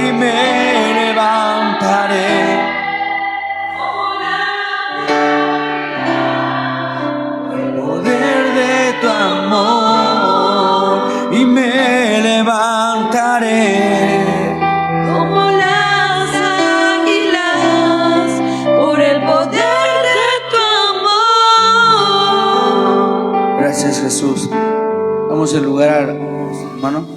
y me levantaré. El poder de tu amor y me levantaré. Como las águilas, por el poder de tu amor. Gracias, Jesús. Vamos al lugar, hermano.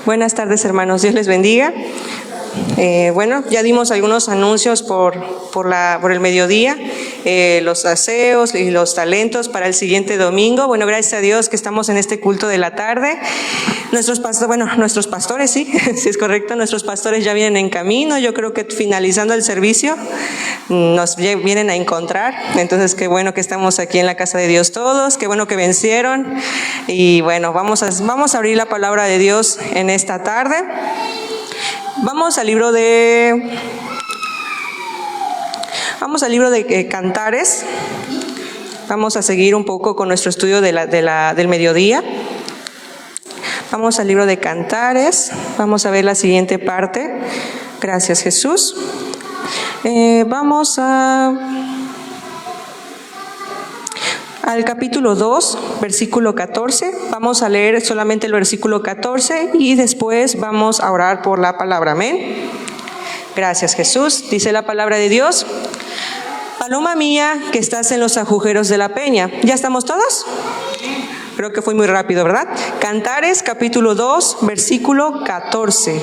Buenas tardes, hermanos. Dios les bendiga. Bueno, ya dimos algunos anuncios por el mediodía, los aseos y los talentos para el siguiente domingo. Bueno, gracias a Dios que estamos en este culto de la tarde. Nuestros pastores, sí, sí es correcto, nuestros pastores ya vienen en camino. Yo creo que finalizando el servicio nos vienen a encontrar. Entonces, qué bueno que estamos aquí en la casa de Dios todos, qué bueno que vencieron. Y bueno, vamos a abrir la palabra de Dios en esta tarde. Vamos al libro de Cantares. Vamos a seguir un poco con nuestro estudio del mediodía. Vamos al libro de Cantares. Vamos a ver la siguiente parte. Gracias, Jesús. Vamos al capítulo 2, versículo 14. Vamos a leer solamente el versículo 14 y después vamos a orar por la palabra. Amén. Gracias, Jesús. Dice la palabra de Dios: paloma mía que estás en los agujeros de la peña. ¿Ya estamos todos? Creo que fue muy rápido, ¿verdad? Cantares, capítulo 2, versículo 14.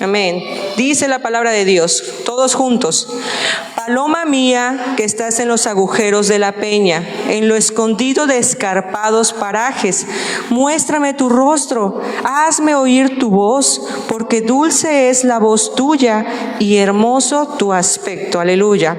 Amén. Dice la palabra de Dios, todos juntos: paloma mía que estás en los agujeros de la peña, en lo escondido de escarpados parajes, muéstrame tu rostro, hazme oír tu voz, porque dulce es la voz tuya y hermoso tu aspecto. Aleluya.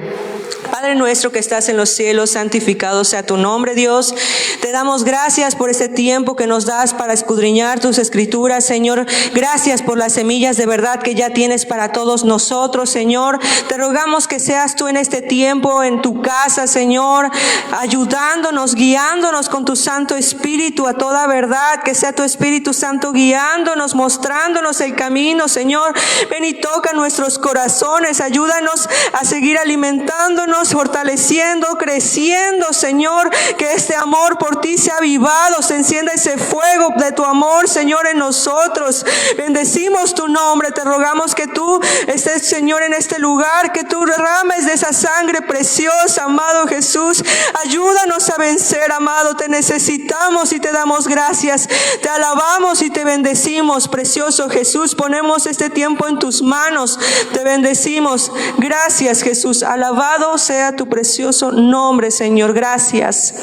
Padre nuestro que estás en los cielos, santificado sea tu nombre, Dios. Te damos gracias por este tiempo que nos das para escudriñar tus escrituras, Señor. Gracias por las semillas de verdad que ya tienes para todos nosotros, Señor. Te rogamos que seas tú en este tiempo en tu casa, Señor, ayudándonos, guiándonos con tu Santo Espíritu a toda verdad. Que sea tu Espíritu Santo guiándonos, mostrándonos el camino, Señor. Ven y toca nuestros corazones. Ayúdanos a seguir alimentándonos, fortaleciendo, creciendo, Señor, que este amor por ti sea avivado, se encienda ese fuego de tu amor, Señor, en nosotros. Bendecimos tu nombre, te rogamos que tú estés, Señor, en este lugar, que tú derrames de esa sangre preciosa, amado Jesús. Ayúdanos a vencer, amado, te necesitamos y te damos gracias, te alabamos y te bendecimos, precioso Jesús. Ponemos este tiempo en tus manos, te bendecimos. Gracias, Jesús, alabado sea tu precioso nombre, Señor. Gracias.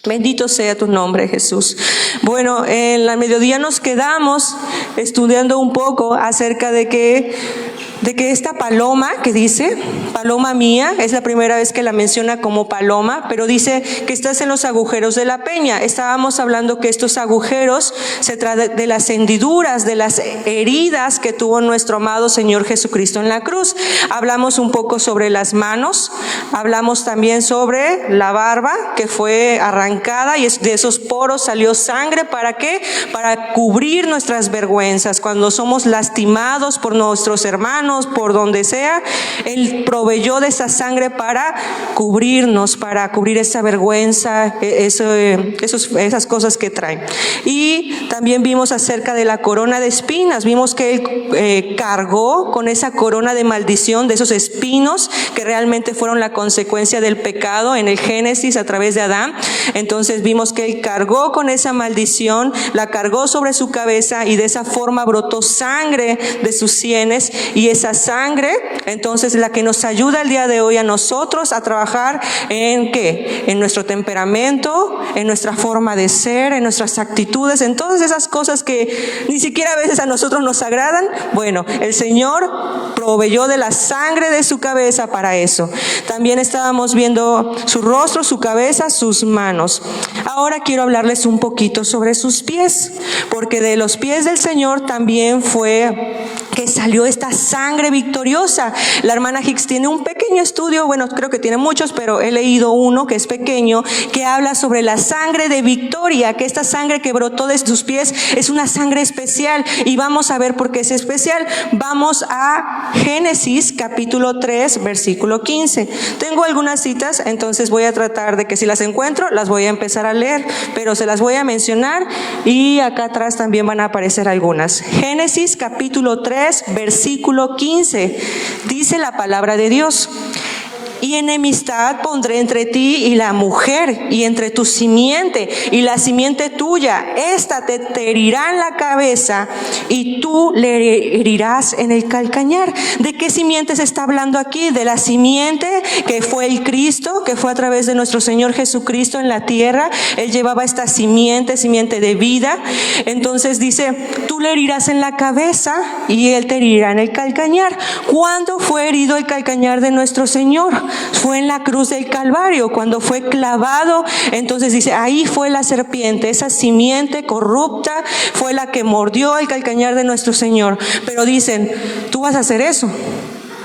Bendito sea tu nombre, Jesús. Bueno, en la mediodía nos quedamos estudiando un poco acerca de que esta paloma que dice, paloma mía, es la primera vez que la menciona como paloma, pero dice que estás en los agujeros de la peña. Estábamos hablando que estos agujeros se tratan de las hendiduras, de las heridas que tuvo nuestro amado Señor Jesucristo en la cruz. Hablamos un poco sobre las manos, hablamos también sobre la barba que fue arrancada arrancada y de esos poros salió sangre. ¿Para qué? Para cubrir nuestras vergüenzas. Cuando somos lastimados por nuestros hermanos, por donde sea, Él proveyó de esa sangre para cubrirnos, para cubrir esa vergüenza, esas cosas que traen. Y también vimos acerca de la corona de espinas. Vimos que Él cargó con esa corona de maldición, de esos espinos que realmente fueron la consecuencia del pecado en el Génesis a través de Adán. Entonces vimos que Él cargó con esa maldición, la cargó sobre su cabeza y de esa forma brotó sangre de sus sienes, y esa sangre entonces la que nos ayuda el día de hoy a nosotros a trabajar en ¿qué? En nuestro temperamento, en nuestra forma de ser, en nuestras actitudes, en todas esas cosas que ni siquiera a veces a nosotros nos agradan. Bueno, el Señor proveyó de la sangre de su cabeza para eso. También estábamos viendo su rostro, su cabeza, sus manos. Ahora quiero hablarles un poquito sobre sus pies, porque de los pies del Señor también fue que salió esta sangre victoriosa. La hermana Hicks tiene un pequeño estudio, bueno, creo que tiene muchos, pero he leído uno que es pequeño, que habla sobre la sangre de victoria, que esta sangre que brotó de sus pies es una sangre especial, y vamos a ver por qué es especial. Vamos a Génesis capítulo 3, versículo 15. Tengo algunas citas, entonces voy a tratar de que si las encuentro, las voy a empezar a leer, pero se las voy a mencionar, y acá atrás también van a aparecer algunas. Génesis capítulo 3, versículo 15, dice la palabra de Dios: y enemistad pondré entre ti y la mujer, y entre tu simiente y la simiente tuya. Esta te herirá en la cabeza y tú le herirás en el calcañar. ¿De qué simiente se está hablando aquí? De la simiente que fue el Cristo, que fue a través de nuestro Señor Jesucristo en la tierra. Él llevaba esta simiente de vida. Entonces dice, tú le herirás en la cabeza y él te herirá en el calcañar. ¿Cuándo fue herido el calcañar de nuestro Señor? Fue en la cruz del Calvario, cuando fue clavado. Entonces dice, ahí fue la serpiente, esa simiente corrupta fue la que mordió el calcañar de nuestro Señor. Pero dicen, tú vas a hacer eso,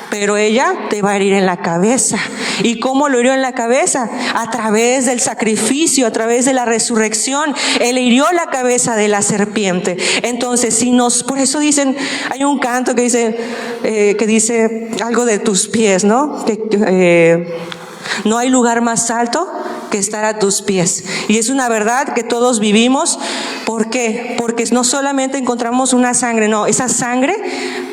pero ella te va a herir en la cabeza. ¿Y cómo lo hirió en la cabeza? A través del sacrificio, a través de la resurrección. Él hirió la cabeza de la serpiente. Entonces, por eso dicen, hay un canto que dice algo de tus pies, ¿no? No hay lugar más alto que estar a tus pies. Y es una verdad que todos vivimos. ¿Por qué? Porque no solamente encontramos una sangre, no, esa sangre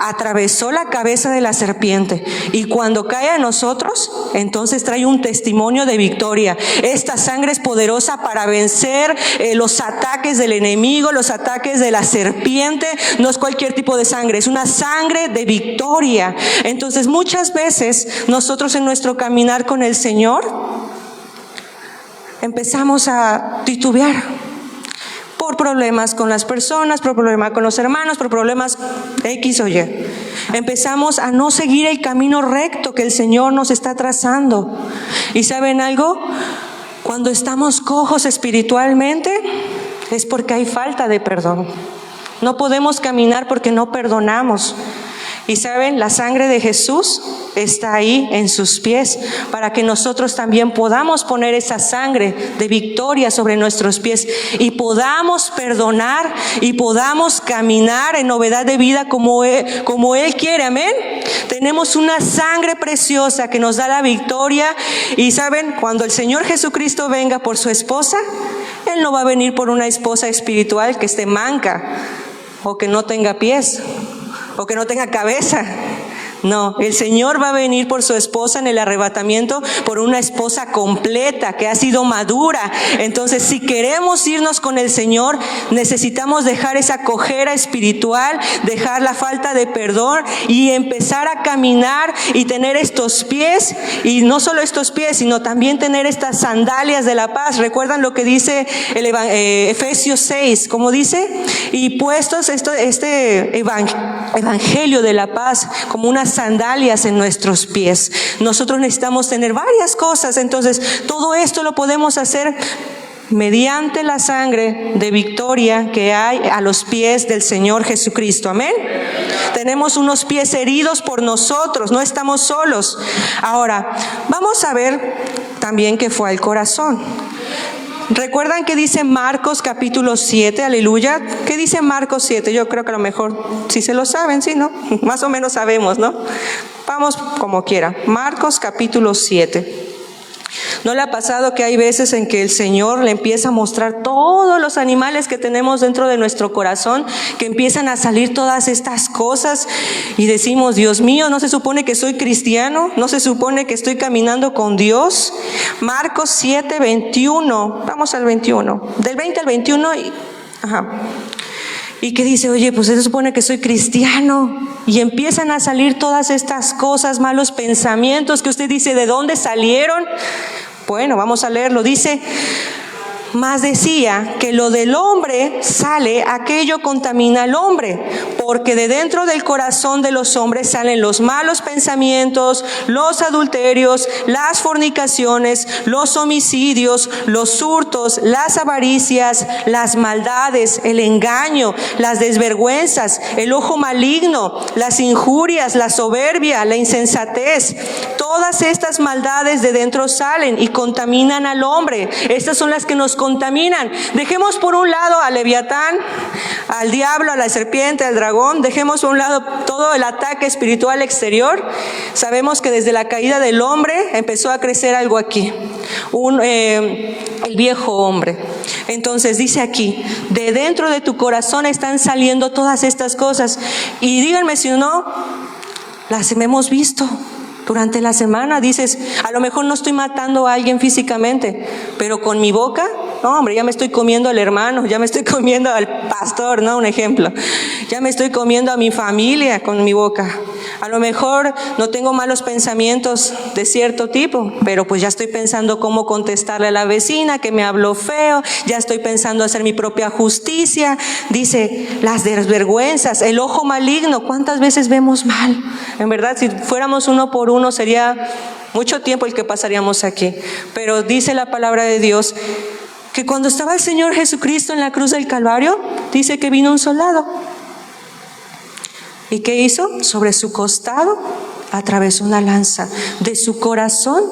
atravesó la cabeza de la serpiente, y cuando cae a nosotros, entonces trae un testimonio de victoria. Esta sangre es poderosa para vencer los ataques del enemigo, los ataques de la serpiente. No es cualquier tipo de sangre, es una sangre de victoria. Entonces muchas veces nosotros en nuestro caminar con el Señor empezamos a titubear por problemas con las personas, por problemas con los hermanos, por problemas X o Y. Empezamos a no seguir el camino recto que el Señor nos está trazando. ¿Y saben algo? Cuando estamos cojos espiritualmente es porque hay falta de perdón. No podemos caminar porque no perdonamos. Y saben, la sangre de Jesús está ahí en sus pies, para que nosotros también podamos poner esa sangre de victoria sobre nuestros pies y podamos perdonar y podamos caminar en novedad de vida como Él quiere. Amén. Tenemos una sangre preciosa que nos da la victoria. Y saben, cuando el Señor Jesucristo venga por su esposa, Él no va a venir por una esposa espiritual que esté manca o que no tenga pies o que no tenga cabeza. No, el Señor va a venir por su esposa en el arrebatamiento, por una esposa completa, que ha sido madura. Entonces, si queremos irnos con el Señor, necesitamos dejar esa cojera espiritual, dejar la falta de perdón y empezar a caminar y tener estos pies, y no solo estos pies, sino también tener estas sandalias de la paz. ¿Recuerdan lo que dice el Efesios 6? ¿Cómo dice? Y puestos este evangelio de la paz como unas sandalias en nuestros pies. Nosotros necesitamos tener varias cosas. Entonces, todo esto lo podemos hacer mediante la sangre de victoria que hay a los pies del Señor Jesucristo. Amén. Tenemos unos pies heridos por nosotros, no estamos solos. Ahora, vamos a ver también qué fue el corazón. ¿Recuerdan que dice Marcos capítulo 7? Aleluya. ¿Qué dice Marcos 7? Yo creo que a lo mejor si se lo saben, sí, ¿no? Más o menos sabemos, ¿no? Vamos como quiera. Marcos capítulo 7. ¿No le ha pasado que hay veces en que el Señor le empieza a mostrar todos los animales que tenemos dentro de nuestro corazón, que empiezan a salir todas estas cosas y decimos, Dios mío, ¿no se supone que soy cristiano? ¿No se supone que estoy caminando con Dios? Marcos 7, 21, vamos al 21, del 20 al 21 y que dice, oye, pues se supone que soy cristiano, y empiezan a salir todas estas cosas, malos pensamientos que usted dice, ¿de dónde salieron? Bueno, vamos a leerlo. Dice, mas decía que lo del hombre sale, aquello contamina al hombre, porque de dentro del corazón de los hombres salen los malos pensamientos, los adulterios, las fornicaciones, los homicidios, los hurtos, las avaricias, las maldades, el engaño, las desvergüenzas, el ojo maligno, las injurias, la soberbia, la insensatez. Todas estas maldades de dentro salen y contaminan al hombre. Estas son las que nos contaminan. Dejemos por un lado al Leviatán, al diablo, a la serpiente, al dragón. Dejemos por un lado todo el ataque espiritual exterior. Sabemos que desde la caída del hombre empezó a crecer algo aquí, el viejo hombre. Entonces dice aquí, de dentro de tu corazón están saliendo todas estas cosas. Y díganme si no, las hemos visto. Durante la semana dices, a lo mejor no estoy matando a alguien físicamente, pero con mi boca, no hombre, ya me estoy comiendo al hermano, ya me estoy comiendo al pastor, ¿no? Un ejemplo. Ya me estoy comiendo a mi familia con mi boca. A lo mejor no tengo malos pensamientos de cierto tipo, pero pues ya estoy pensando cómo contestarle a la vecina que me habló feo, ya estoy pensando hacer mi propia justicia. Dice, las desvergüenzas, el ojo maligno, ¿cuántas veces vemos mal? En verdad, si fuéramos uno por uno, sería mucho tiempo el que pasaríamos aquí. Pero dice la palabra de Dios que cuando estaba el Señor Jesucristo en la cruz del Calvario, dice que vino un soldado. ¿Y qué hizo? Sobre su costado atravesó una lanza. De su corazón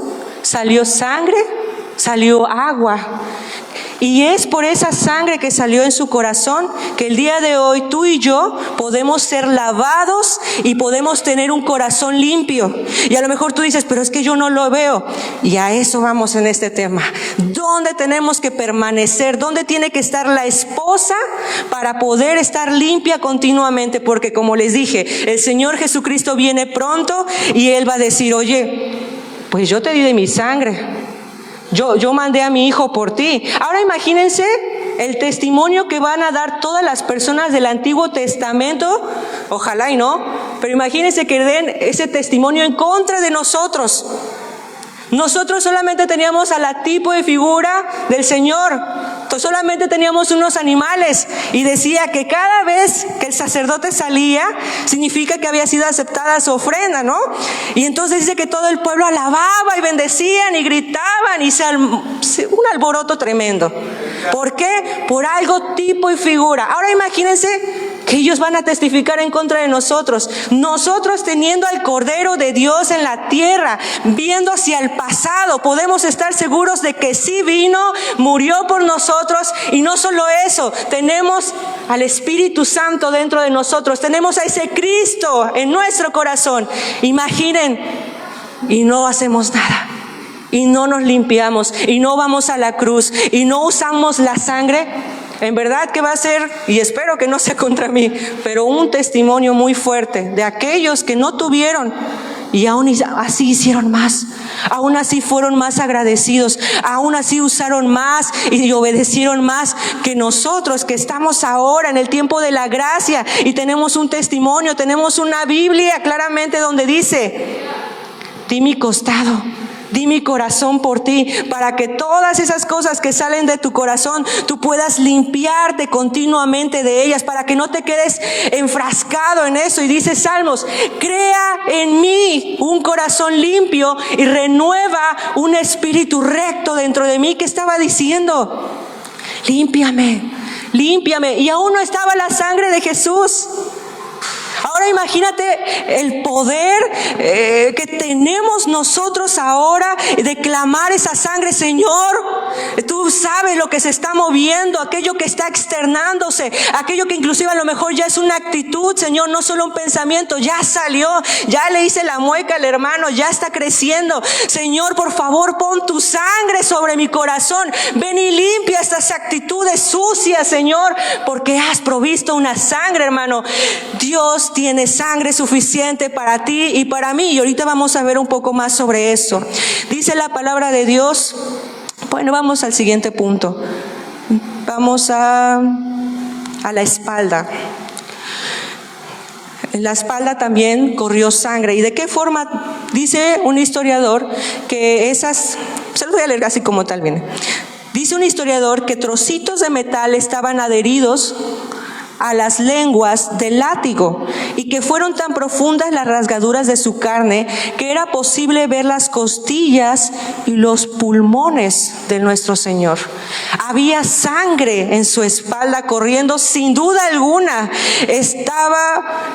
salió sangre, salió agua. Y es por esa sangre que salió en su corazón que el día de hoy tú y yo podemos ser lavados y podemos tener un corazón limpio. Y a lo mejor tú dices, pero es que yo no lo veo. Y a eso vamos en este tema. ¿Dónde tenemos que permanecer? ¿Dónde tiene que estar la esposa para poder estar limpia continuamente? Porque como les dije, el Señor Jesucristo viene pronto y Él va a decir, oye, pues yo te di de mi sangre. Yo mandé a mi hijo por ti. Ahora imagínense el testimonio que van a dar todas las personas del Antiguo Testamento. Ojalá y no, pero imagínense que den ese testimonio en contra de nosotros. Nosotros solamente teníamos a la tipo y figura del Señor. Solamente teníamos unos animales. Y decía que cada vez que el sacerdote salía, significa que había sido aceptada su ofrenda, ¿no? Y entonces dice que todo el pueblo alababa y bendecían y gritaban y un alboroto tremendo. ¿Por qué? Por algo tipo y figura. Ahora imagínense que ellos van a testificar en contra de nosotros. Nosotros teniendo al Cordero de Dios en la tierra, viendo hacia el pasado, podemos estar seguros de que sí vino, murió por nosotros. Y no solo eso, tenemos al Espíritu Santo dentro de nosotros, tenemos a ese Cristo en nuestro corazón. Imaginen, y no hacemos nada, y no nos limpiamos, y no vamos a la cruz, y no usamos la sangre. En verdad que va a ser, y espero que no sea contra mí, pero un testimonio muy fuerte de aquellos que no tuvieron y aún así hicieron más, aún así fueron más agradecidos, aún así usaron más y obedecieron más que nosotros que estamos ahora en el tiempo de la gracia y tenemos un testimonio, tenemos una Biblia claramente donde dice, di mi costado, di mi corazón por ti, para que todas esas cosas que salen de tu corazón, tú puedas limpiarte continuamente de ellas, para que no te quedes enfrascado en eso. Y dice Salmos, crea en mí un corazón limpio y renueva un espíritu recto dentro de mí. ¿Qué estaba diciendo? Límpiame, límpiame. Y aún no estaba la sangre de Jesús. Ahora Ahora imagínate el poder que tenemos nosotros ahora de clamar esa sangre. Señor, tú sabes lo que se está moviendo, aquello que está externándose, aquello que inclusive a lo mejor ya es una actitud, Señor, no solo un pensamiento, ya salió, ya le hice la mueca al hermano, ya está creciendo. Señor, por favor, pon tu sangre sobre mi corazón. Ven y limpia estas actitudes sucias, Señor, porque has provisto una sangre, hermano. Dios tiene sangre suficiente para ti y para mí. Y ahorita vamos a ver un poco más sobre eso. Dice la palabra de Dios. Bueno, vamos al siguiente punto. Vamos a la espalda. En la espalda también corrió sangre. ¿Y de qué forma? Dice un historiador que esas, se los voy a leer así como tal viene. Dice un historiador que trocitos de metal estaban adheridos a las lenguas del látigo y que fueron tan profundas las rasgaduras de su carne que era posible ver las costillas y los pulmones de nuestro Señor. Había sangre en su espalda corriendo sin duda alguna.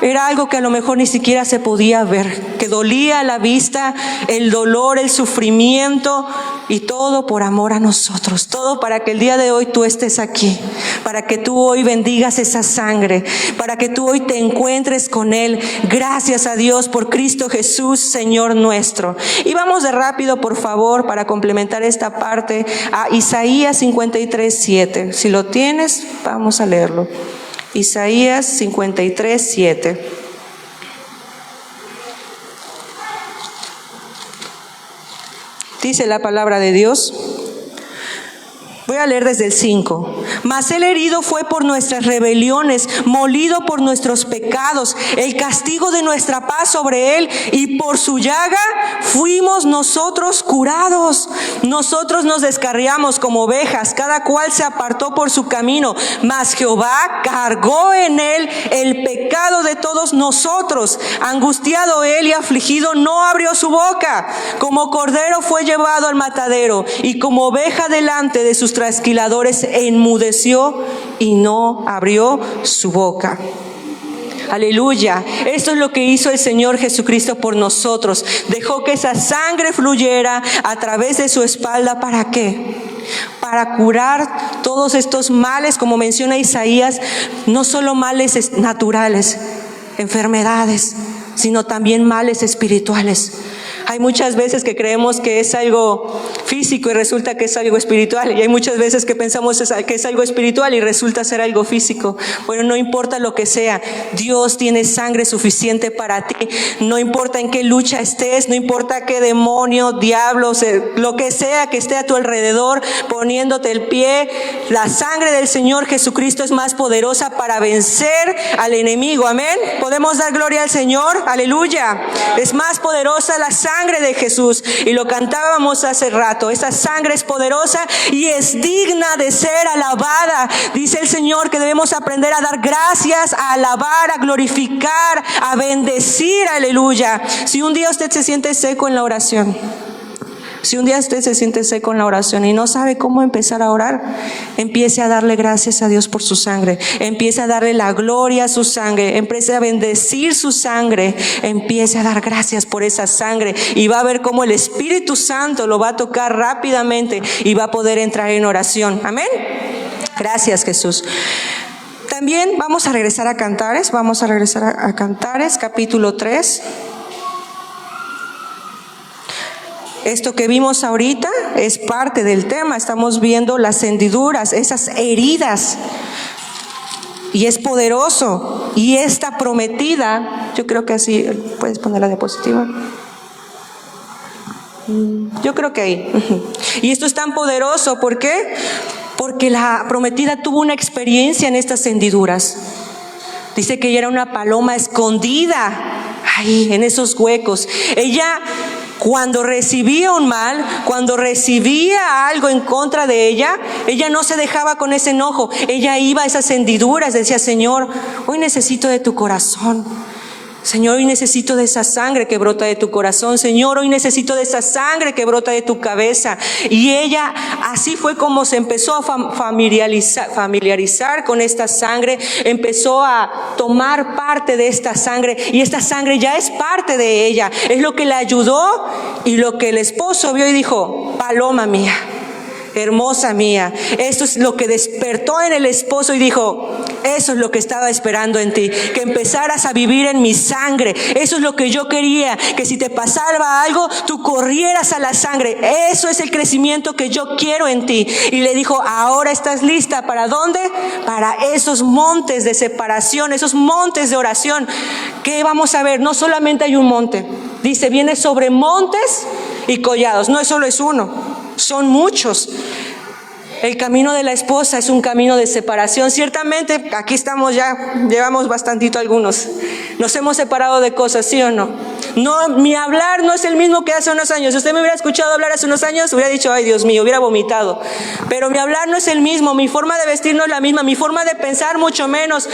Era algo que a lo mejor ni siquiera se podía ver, que dolía a la vista, el dolor, el sufrimiento, y todo por amor a nosotros, todo para que el día de hoy tú estés aquí, para que tú hoy bendigas esa sangre, para que tú hoy te encuentres con Él. Gracias a Dios por Cristo Jesús, Señor nuestro. Y vamos de rápido, por favor, para complementar esta parte, a Isaías 53:7. Si lo tienes, vamos a leerlo. Isaías 53:7. Dice la palabra de Dios. Voy a leer desde el 5. Mas el herido fue por nuestras rebeliones, molido por nuestros pecados. El castigo de nuestra paz sobre él, y por su llaga fuimos nosotros curados. Nosotros nos descarriamos como ovejas, cada cual se apartó por su camino. Mas Jehová cargó en él el pecado de todos nosotros. Angustiado él y afligido, no abrió su boca. Como cordero fue llevado al matadero, y como oveja delante de sus trasquiladores enmudeció y no abrió su boca. Aleluya. Esto es lo que hizo el Señor Jesucristo por nosotros. Dejó que esa sangre fluyera a través de su espalda. ¿Para qué? Para curar todos estos males, como menciona Isaías, no solo males naturales, enfermedades, sino también males espirituales. Hay muchas veces que creemos que es algo físico y resulta que es algo espiritual. Y hay muchas veces que pensamos que es algo espiritual y resulta ser algo físico. Bueno, no importa lo que sea, Dios tiene sangre suficiente para ti. No importa en qué lucha estés, no importa qué demonio, diablo, lo que sea que esté a tu alrededor poniéndote el pie, la sangre del Señor Jesucristo es más poderosa para vencer al enemigo. Amén. Podemos dar gloria al Señor. Aleluya. Es más poderosa la sangre de Jesús, y lo cantábamos hace rato. Esa sangre es poderosa y es digna de ser alabada. Dice el Señor que debemos aprender a dar gracias, a alabar, a glorificar, a bendecir. Aleluya. Si un día usted se siente seco en la oración, si un día usted se siente seco en la oración y no sabe cómo empezar a orar, empiece a darle gracias a Dios por su sangre. Empiece a darle la gloria a su sangre. Empiece a bendecir su sangre. Empiece a dar gracias por esa sangre. Y va a ver cómo el Espíritu Santo lo va a tocar rápidamente y va a poder entrar en oración. Amén. Gracias, Jesús. También vamos a regresar a Cantares. Vamos a regresar a Cantares, capítulo 3. Esto que vimos ahorita es parte del tema. Estamos viendo las hendiduras, esas heridas. Y es poderoso. Y esta prometida, yo creo que así, ¿puedes poner la diapositiva? Yo creo que ahí. Y esto es tan poderoso, ¿por qué? Porque la prometida tuvo una experiencia en estas hendiduras. Dice que ella era una paloma escondida ahí, en esos huecos. Ella, cuando recibía un mal, cuando recibía algo en contra de ella, ella no se dejaba con ese enojo. Ella iba a esas hendiduras, decía: Señor, hoy necesito de tu corazón. Señor, hoy necesito de esa sangre que brota de tu corazón. Señor, hoy necesito de esa sangre que brota de tu cabeza. Y ella, así fue como se empezó a familiarizar con esta sangre. Empezó a tomar parte de esta sangre. Y esta sangre ya es parte de ella. Es lo que le ayudó y lo que el esposo vio y dijo: paloma mía, hermosa mía. Esto es lo que despertó en el esposo y dijo: eso es lo que estaba esperando en ti, que empezaras a vivir en mi sangre. Eso es lo que yo quería, que si te pasaba algo, tú corrieras a la sangre. Eso es el crecimiento que yo quiero en ti. Y le dijo: ahora estás lista. ¿Para dónde? Para esos montes de separación, esos montes de oración. ¿Qué vamos a ver? No solamente hay un monte. Dice, viene sobre montes y collados. No solo es uno, son muchos. El camino de la esposa es un camino de separación. Ciertamente, aquí estamos ya, llevamos bastantito algunos. Nos hemos separado de cosas, ¿sí o no? No, mi hablar no es el mismo que hace unos años. Si usted me hubiera escuchado hablar hace unos años, hubiera dicho: ay, Dios mío, hubiera vomitado. Pero mi hablar no es el mismo, mi forma de vestir no es la misma, mi forma de pensar mucho menos,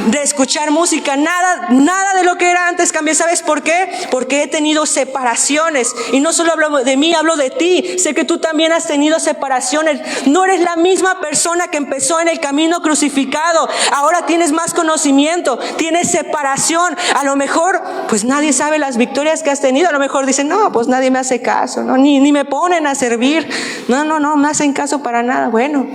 de escuchar música, nada de lo que era antes cambié. ¿Sabes por qué? Porque he tenido separaciones. Y no solo hablo de mí, hablo de ti. Sé que tú también has tenido separaciones. No eres la misma persona que empezó en el camino crucificado. Ahora tienes más conocimiento, tienes separación. A lo mejor, pues nadie sabe las victorias que has tenido. A lo mejor dicen: no, pues nadie me hace caso, ¿no? Ni me ponen a servir. No me hacen caso para nada. Bueno,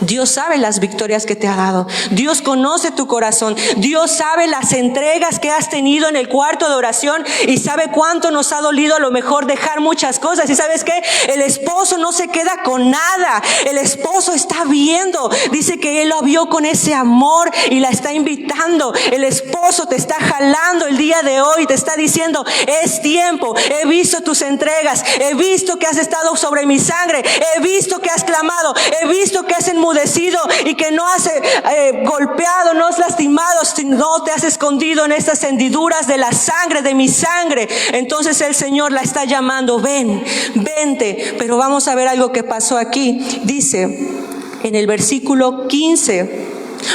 Dios sabe las victorias que te ha dado. Dios conoce tu corazón. Dios sabe las entregas que has tenido en el cuarto de oración y sabe cuánto nos ha dolido a lo mejor dejar muchas cosas. ¿Y sabes qué? El esposo no se queda con nada. El esposo está viendo. Dice que él lo vio con ese amor y la está invitando. El esposo te está jalando el día de hoy. Te está diciendo: es tiempo. He visto tus entregas. He visto que has estado sobre mi sangre. He visto que has clamado. He visto que has enmudecido y que no has golpeado, no has lastimado, no te has escondido en estas hendiduras de la sangre, de mi sangre. Entonces el Señor la está llamando: vente. Pero vamos a ver algo que pasó aquí. Dice en el versículo 15.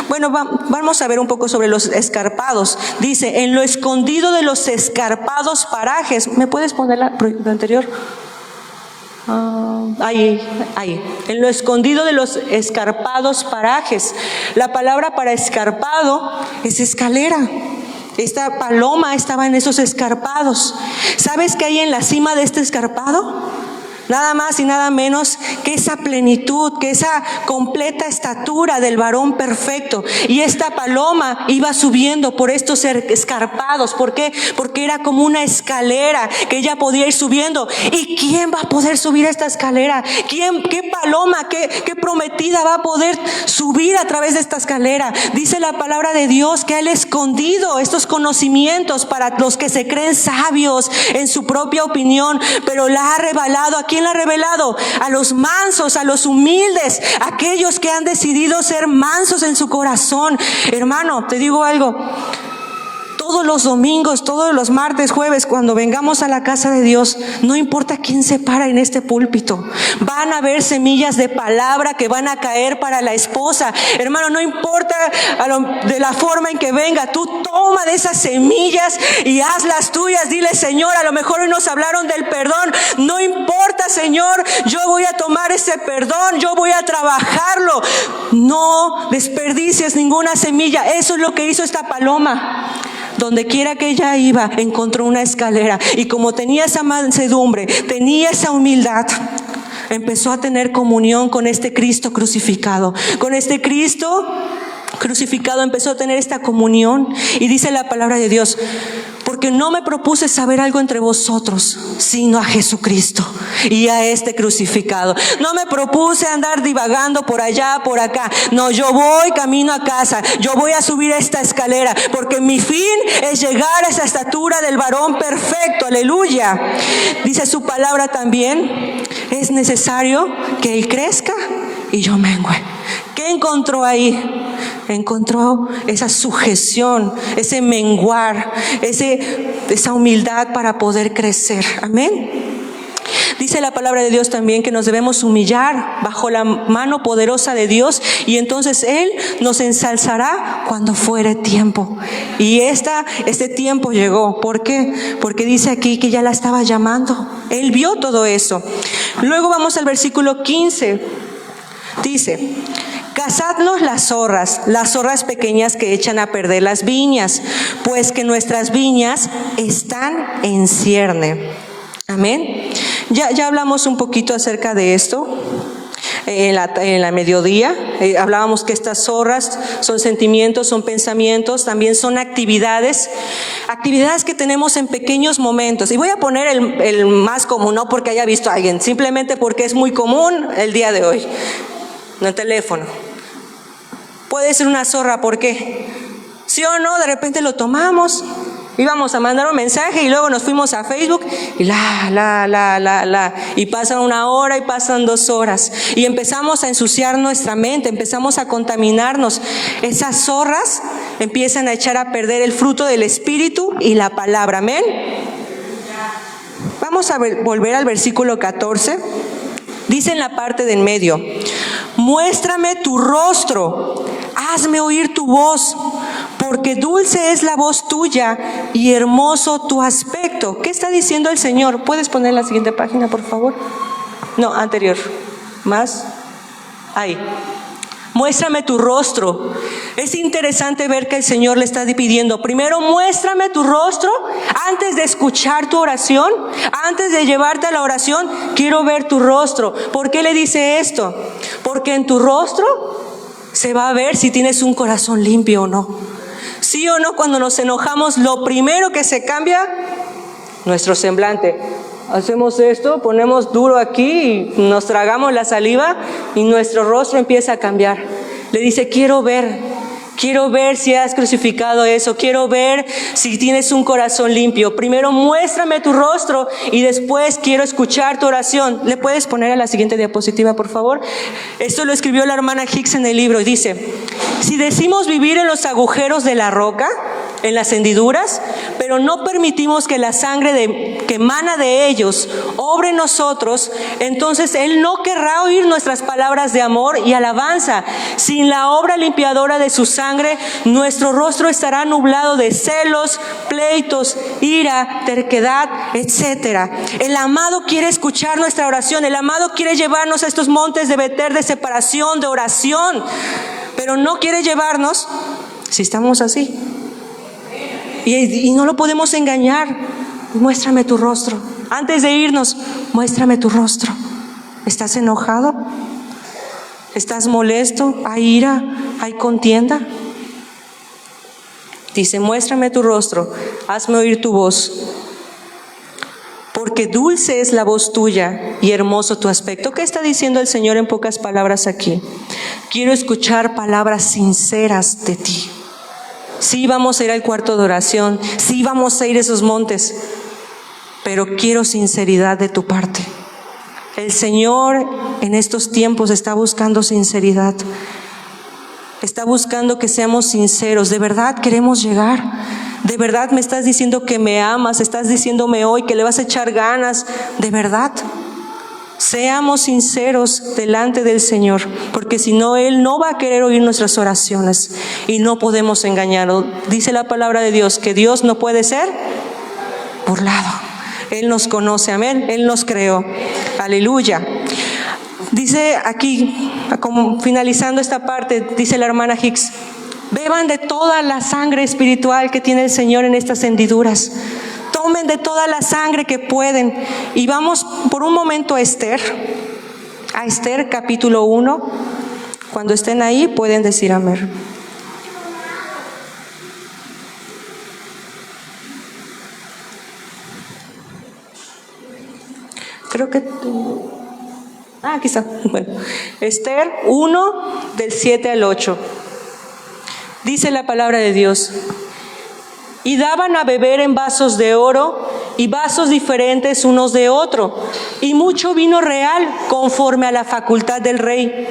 Bueno, vamos a ver un poco sobre los escarpados. Dice: en lo escondido de los escarpados parajes. ¿Me puedes poner la anterior? Ahí. En lo escondido de los escarpados parajes. La palabra para escarpado es escalera. Esta paloma estaba en esos escarpados. ¿Sabes qué hay en la cima de este escarpado? Nada más y nada menos que esa plenitud, que esa completa estatura del varón perfecto. Y esta paloma iba subiendo por estos escarpados. ¿Por qué? Porque era como una escalera que ella podía ir subiendo. ¿Y quién va a poder subir esta escalera? ¿Qué paloma, qué prometida va a poder subir a través de esta escalera? Dice la palabra de Dios que Él ha escondido estos conocimientos para los que se creen sabios en su propia opinión, pero la ha revelado. ¿A quién la ha revelado? A los mansos, a los humildes, aquellos que han decidido ser mansos en su corazón. Hermano, te digo algo. Todos los domingos, todos los martes, jueves, cuando vengamos a la casa de Dios, no importa quién se para en este púlpito, van a haber semillas de palabra que van a caer para la esposa. Hermano, no importa de la forma en que venga, tú toma de esas semillas y hazlas tuyas. Dile: Señor, a lo mejor hoy nos hablaron del perdón. No importa, Señor, yo voy a tomar ese perdón, yo voy a trabajarlo. No desperdicies ninguna semilla. Eso es lo que hizo esta paloma. Donde quiera que ella iba, encontró una escalera. Y como tenía esa mansedumbre, tenía esa humildad, empezó a tener comunión con este Cristo crucificado. Con este Cristo crucificado empezó a tener esta comunión. Y dice la palabra de Dios: porque no me propuse saber algo entre vosotros, sino a Jesucristo y a este crucificado. No me propuse andar divagando por allá, por acá. No, yo voy camino a casa. Yo voy a subir esta escalera, porque mi fin es llegar a esa estatura del varón perfecto. Aleluya. Dice su palabra también: es necesario que Él crezca y yo mengüe. ¿Qué encontró ahí? Encontró esa sujeción, ese menguar, esa humildad para poder crecer. Amén. Dice la palabra de Dios también que nos debemos humillar bajo la mano poderosa de Dios y entonces Él nos ensalzará cuando fuere tiempo. Y este tiempo llegó. ¿Por qué? Porque dice aquí que ya la estaba llamando. Él vio todo eso. Luego vamos al versículo 15. Dice: cazadnos las zorras pequeñas que echan a perder las viñas, pues que nuestras viñas están en cierne. Amén. Ya hablamos un poquito acerca de esto en la mediodía. Hablábamos que estas zorras son sentimientos, son pensamientos, también son actividades que tenemos en pequeños momentos. Y voy a poner el más común, no porque haya visto a alguien, simplemente porque es muy común el día de hoy. No, el teléfono. Puede ser una zorra, ¿por qué? ¿Sí o no? De repente lo tomamos, íbamos a mandar un mensaje y luego nos fuimos a Facebook y y pasan 1 hora y pasan 2 horas y empezamos a ensuciar nuestra mente, empezamos a contaminarnos. Esas zorras empiezan a echar a perder el fruto del Espíritu y la palabra. Amén. Vamos a volver al versículo 14. Dice en la parte del medio: muéstrame tu rostro, hazme oír tu voz, porque dulce es la voz tuya y hermoso tu aspecto. ¿Qué está diciendo el Señor? ¿Puedes poner la siguiente página, por favor? No, anterior. Más. Ahí. Muéstrame tu rostro. Es interesante ver que el Señor le está pidiendo: primero muéstrame tu rostro antes de escuchar tu oración, antes de llevarte a la oración. Quiero ver tu rostro. ¿Por qué le dice esto? Porque en tu rostro se va a ver si tienes un corazón limpio o no. Sí o no, cuando nos enojamos, lo primero que se cambia, nuestro semblante. Hacemos esto, ponemos duro aquí y nos tragamos la saliva y nuestro rostro empieza a cambiar. Le dice: quiero ver si has crucificado eso, quiero ver si tienes un corazón limpio. Primero muéstrame tu rostro y después quiero escuchar tu oración. ¿Le puedes poner a la siguiente diapositiva, por favor? Esto lo escribió la hermana Hicks en el libro y dice: si decimos vivir en los agujeros de la roca, en las hendiduras, pero no permitimos que la sangre que emana de ellos obre en nosotros, entonces Él no querrá oír nuestras palabras de amor y alabanza. Sin la obra limpiadora de su sangre, nuestro rostro estará nublado de celos, pleitos, ira, terquedad, etc. El amado quiere escuchar nuestra oración. El amado quiere llevarnos a estos montes de Betel, de separación, de oración, pero no quiere llevarnos si estamos así. Y no lo podemos engañar. Muéstrame tu rostro. Antes de irnos, muéstrame tu rostro. ¿Estás enojado? ¿Estás molesto? ¿Hay ira? ¿Hay contienda? Dice: muéstrame tu rostro, hazme oír tu voz, porque dulce es la voz tuya y hermoso tu aspecto. ¿Qué está diciendo el Señor en pocas palabras aquí? Quiero escuchar palabras sinceras de ti. Sí, vamos a ir al cuarto de oración, sí, vamos a ir a esos montes, pero quiero sinceridad de tu parte. El Señor en estos tiempos está buscando sinceridad. Está buscando que seamos sinceros. ¿De verdad queremos llegar? ¿De verdad me estás diciendo que me amas? ¿Estás diciéndome hoy que le vas a echar ganas? ¿De verdad? Seamos sinceros delante del Señor, porque si no, Él no va a querer oír nuestras oraciones y no podemos engañarlo. Dice la palabra de Dios que Dios no puede ser burlado. Él nos conoce, amén. Él nos creó. Aleluya. Dice aquí, como finalizando esta parte, dice la hermana Hicks: beban de toda la sangre espiritual que tiene el Señor en estas hendiduras. Tomen de toda la sangre que pueden. Y vamos por un momento a Esther capítulo 1. Cuando estén ahí pueden decir amén. Creo que... aquí está. Bueno, Esther 1, del 7 al 8. Dice la palabra de Dios: y daban a beber en vasos de oro y vasos diferentes unos de otro, y mucho vino real conforme a la facultad del rey.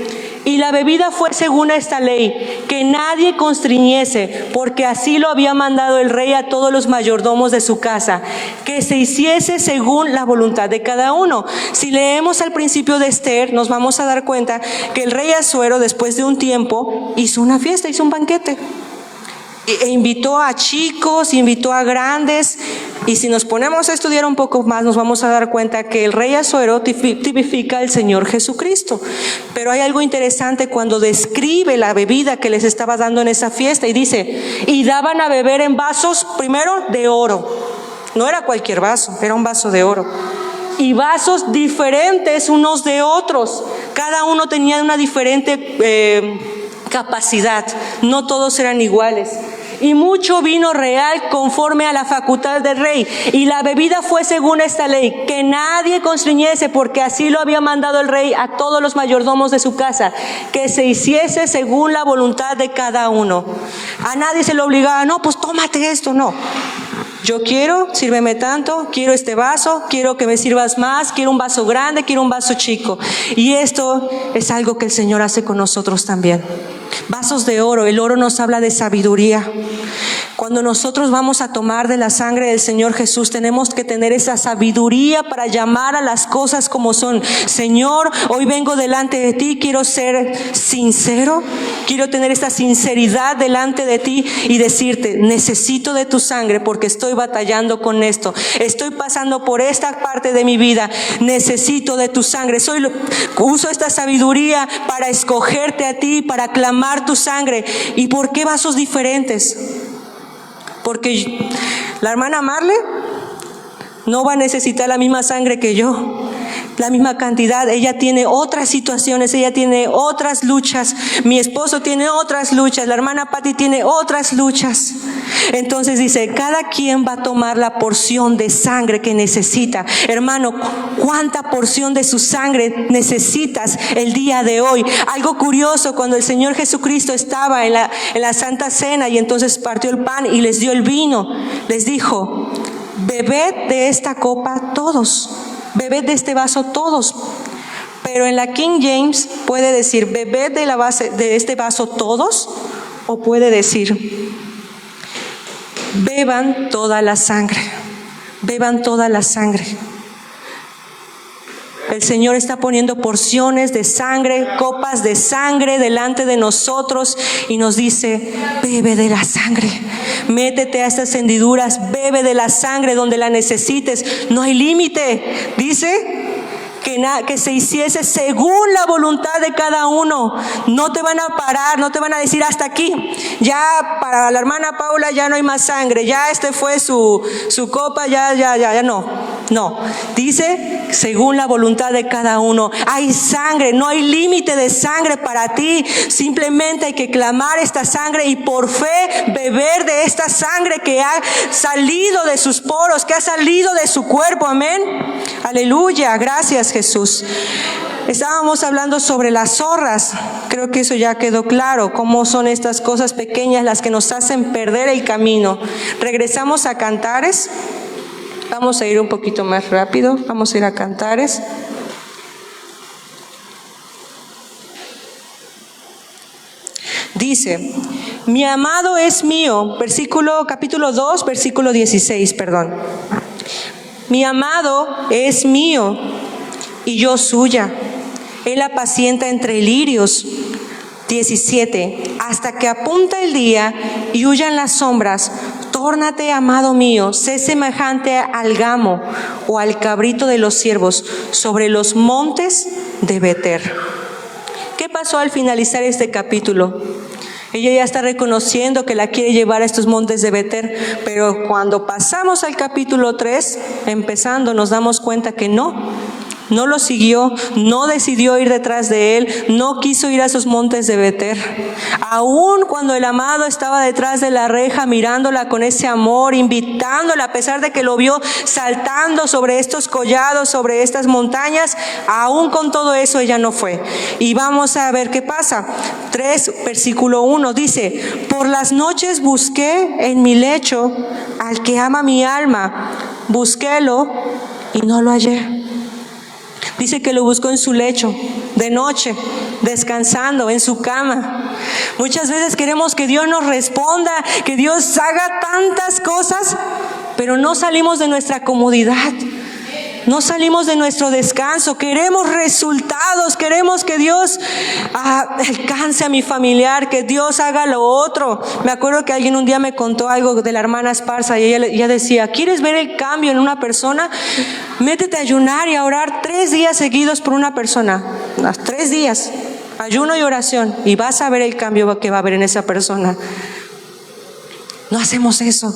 Y la bebida fue según esta ley, que nadie constriñese, porque así lo había mandado el rey a todos los mayordomos de su casa, que se hiciese según la voluntad de cada uno. Si leemos al principio de Esther, nos vamos a dar cuenta que el rey Asuero, después de un tiempo, hizo una fiesta, hizo un banquete. E invitó a chicos, invitó a grandes, y si nos ponemos a estudiar un poco más, nos vamos a dar cuenta que el rey Asuero tipifica al Señor Jesucristo. Pero hay algo interesante cuando describe la bebida que les estaba dando en esa fiesta, y dice, y daban a beber en vasos, primero, de oro. No era cualquier vaso, era un vaso de oro. Y vasos diferentes unos de otros. Cada uno tenía una diferente capacidad, no todos eran iguales. Y mucho vino real conforme a la facultad del rey. Y la bebida fue según esta ley, que nadie constriñese, porque así lo había mandado el rey a todos los mayordomos de su casa, que se hiciese según la voluntad de cada uno. A nadie se le obligaba, no, pues tómate esto, no. Yo quiero, sírveme tanto, quiero este vaso, quiero que me sirvas más, quiero un vaso grande, quiero un vaso chico. Y esto es algo que el Señor hace con nosotros también. Vasos de oro, el oro nos habla de sabiduría. Cuando nosotros vamos a tomar de la sangre del Señor Jesús, tenemos que tener esa sabiduría para llamar a las cosas como son. Señor, hoy vengo delante de ti, quiero ser sincero, quiero tener esta sinceridad delante de ti y decirte, necesito de tu sangre porque estoy batallando con esto, estoy pasando por esta parte de mi vida, necesito de tu sangre. Uso esta sabiduría para escogerte a ti, para clamar tu sangre. ¿Y por qué vasos diferentes? Porque la hermana Marle no va a necesitar la misma sangre que yo, la misma cantidad. Ella tiene otras situaciones, ella tiene otras luchas. Mi esposo tiene otras luchas, la hermana Patti tiene otras luchas. Entonces dice, cada quien va a tomar la porción de sangre que necesita. Hermano, ¿cuánta porción de su sangre necesitas el día de hoy? Algo curioso, cuando el Señor Jesucristo estaba en la Santa Cena y entonces partió el pan y les dio el vino, les dijo, bebed de esta copa todos, bebed de este vaso todos. Pero en la King James puede decir, bebed de este vaso todos, o puede decir, beban toda la sangre, beban toda la sangre. El Señor está poniendo porciones de sangre, copas de sangre delante de nosotros y nos dice, bebe de la sangre, métete a estas hendiduras, bebe de la sangre donde la necesites, no hay límite. Dice que se hiciese según la voluntad de cada uno. No te van a parar, no te van a decir hasta aquí. Ya para la hermana Paula ya no hay más sangre, ya fue su copa, ya no. Dice según la voluntad de cada uno. Hay sangre, no hay límite de sangre para ti. Simplemente hay que clamar esta sangre y por fe beber de esta sangre que ha salido de sus poros, que ha salido de su cuerpo. Amén. Aleluya, gracias Jesús. Estábamos hablando sobre las zorras. Creo que eso ya quedó claro, cómo son estas cosas pequeñas las que nos hacen perder el camino. Regresamos a Cantares. Vamos a ir un poquito más rápido. Vamos a ir a Cantares. Dice, mi amado es mío, capítulo 2, versículo 16, perdón. Mi amado es mío y yo suya. Él apacienta entre lirios. 17. Hasta que apunta el día y huyan las sombras, tórnate, amado mío, sé semejante al gamo o al cabrito de los ciervos sobre los montes de Beter. ¿Qué pasó al finalizar este capítulo? Ella ya está reconociendo que la quiere llevar a estos montes de Beter, pero cuando pasamos al capítulo 3, empezando, nos damos cuenta que no lo siguió, no decidió ir detrás de él, no quiso ir a esos montes de Beter. Aún cuando el amado estaba detrás de la reja mirándola con ese amor, invitándola, a pesar de que lo vio saltando sobre estos collados, sobre estas montañas, aún con todo eso ella no fue. Y vamos a ver qué pasa. 3, versículo 1 dice, por las noches busqué en mi lecho al que ama mi alma, busquélo y no lo hallé. Dice que lo buscó en su lecho, de noche, descansando en su cama. Muchas veces queremos que Dios nos responda, que Dios haga tantas cosas, pero no salimos de nuestra comodidad. No salimos de nuestro descanso, queremos resultados, queremos que Dios alcance a mi familiar, que Dios haga lo otro. Me acuerdo que alguien un día me contó algo de la hermana Esparza y ella decía, ¿quieres ver el cambio en una persona? Métete a ayunar y a orar 3 días seguidos por una persona, 3 días, ayuno y oración, y vas a ver el cambio que va a haber en esa persona. No hacemos eso.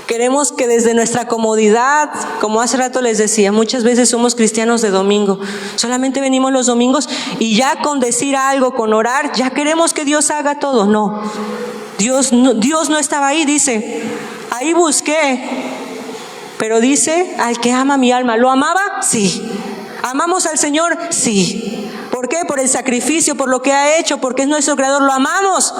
Queremos que desde nuestra comodidad, como hace rato les decía, muchas veces somos cristianos de domingo. Solamente venimos los domingos y ya con decir algo, con orar, ya queremos que Dios haga todo. No, Dios no estaba ahí, dice, ahí busqué. Pero dice, al que ama mi alma, ¿lo amaba? Sí. ¿Amamos al Señor? Sí. ¿Por qué? Por el sacrificio, por lo que ha hecho, porque es nuestro creador, lo amamos.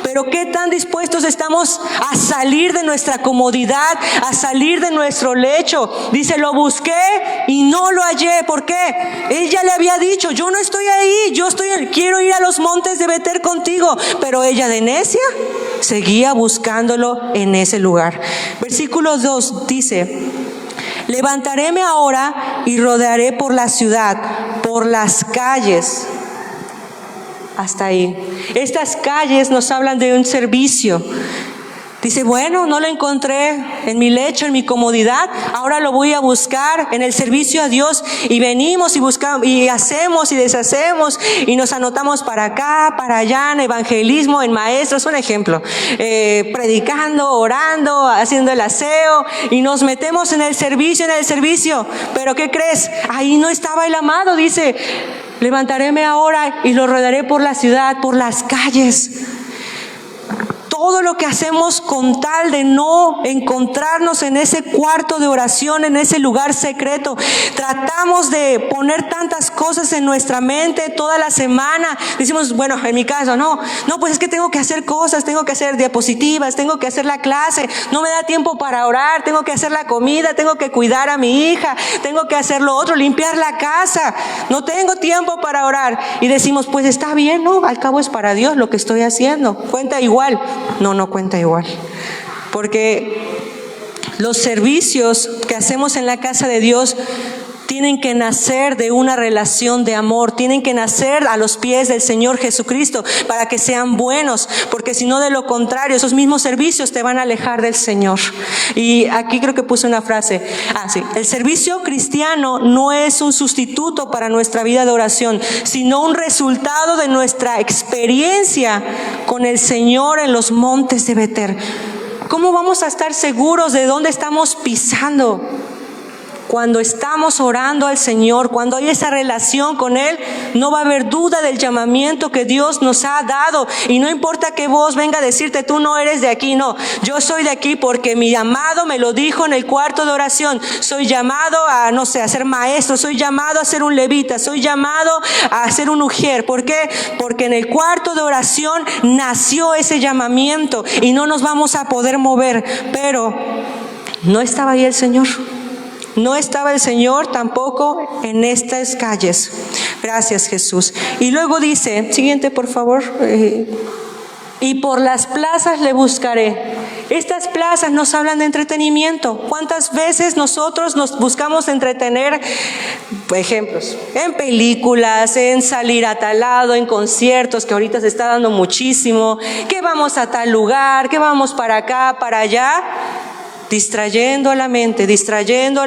Pero ¿qué tan dispuestos estamos a salir de nuestra comodidad, a salir de nuestro lecho? Dice, lo busqué y no lo hallé. ¿Por qué? Él ya le había dicho, yo no estoy ahí, quiero ir a los montes de Betel contigo. Pero ella de necia seguía buscándolo en ese lugar. Versículo 2 dice, levantaréme ahora y rodearé por la ciudad, por las calles. Hasta ahí. Estas calles nos hablan de un servicio. Dice, bueno, no lo encontré en mi lecho, en mi comodidad, ahora lo voy a buscar en el servicio a Dios. Y venimos y buscamos y hacemos y deshacemos y nos anotamos para acá, para allá, en evangelismo, en maestros, un ejemplo, predicando, orando, haciendo el aseo, y nos metemos en el servicio. Pero ¿qué crees? Ahí no estaba el amado. Dice, levantaréme ahora y lo rodearé por la ciudad, por las calles. Todo lo que hacemos con tal de no encontrarnos en ese cuarto de oración, en ese lugar secreto. Tratamos de poner tantas cosas en nuestra mente toda la semana. Decimos, bueno, en mi caso, no, pues es que tengo que hacer cosas, tengo que hacer diapositivas, tengo que hacer la clase, no me da tiempo para orar, tengo que hacer la comida, tengo que cuidar a mi hija, tengo que hacer lo otro, limpiar la casa, no tengo tiempo para orar. Y decimos, pues está bien, ¿no? Al cabo es para Dios lo que estoy haciendo, cuenta igual. No cuenta igual, porque los servicios que hacemos en la casa de Dios tienen que nacer de una relación de amor, tienen que nacer a los pies del Señor Jesucristo para que sean buenos, porque si no, de lo contrario, esos mismos servicios te van a alejar del Señor. Y aquí creo que puse una frase, sí, el servicio cristiano no es un sustituto para nuestra vida de oración, sino un resultado de nuestra experiencia con el Señor en los montes de Betel. ¿Cómo vamos a estar seguros de dónde estamos pisando? Cuando estamos orando al Señor, cuando hay esa relación con Él, no va a haber duda del llamamiento que Dios nos ha dado. Y no importa que voz venga a decirte, tú no eres de aquí, no. Yo soy de aquí porque mi amado me lo dijo en el cuarto de oración. Soy llamado a, a ser maestro, soy llamado a ser un levita, soy llamado a ser un ujier. ¿Por qué? Porque en el cuarto de oración nació ese llamamiento y no nos vamos a poder mover. Pero no estaba ahí el Señor. No estaba el Señor tampoco en estas calles. Gracias, Jesús. Y luego dice, siguiente por favor, y por las plazas le buscaré. Estas plazas nos hablan de entretenimiento. ¿Cuántas veces nosotros nos buscamos entretener? Ejemplos, en películas, en salir a tal lado, en conciertos, que ahorita se está dando muchísimo, que vamos a tal lugar, que vamos para acá, para allá. Distrayendo la mente, distrayendo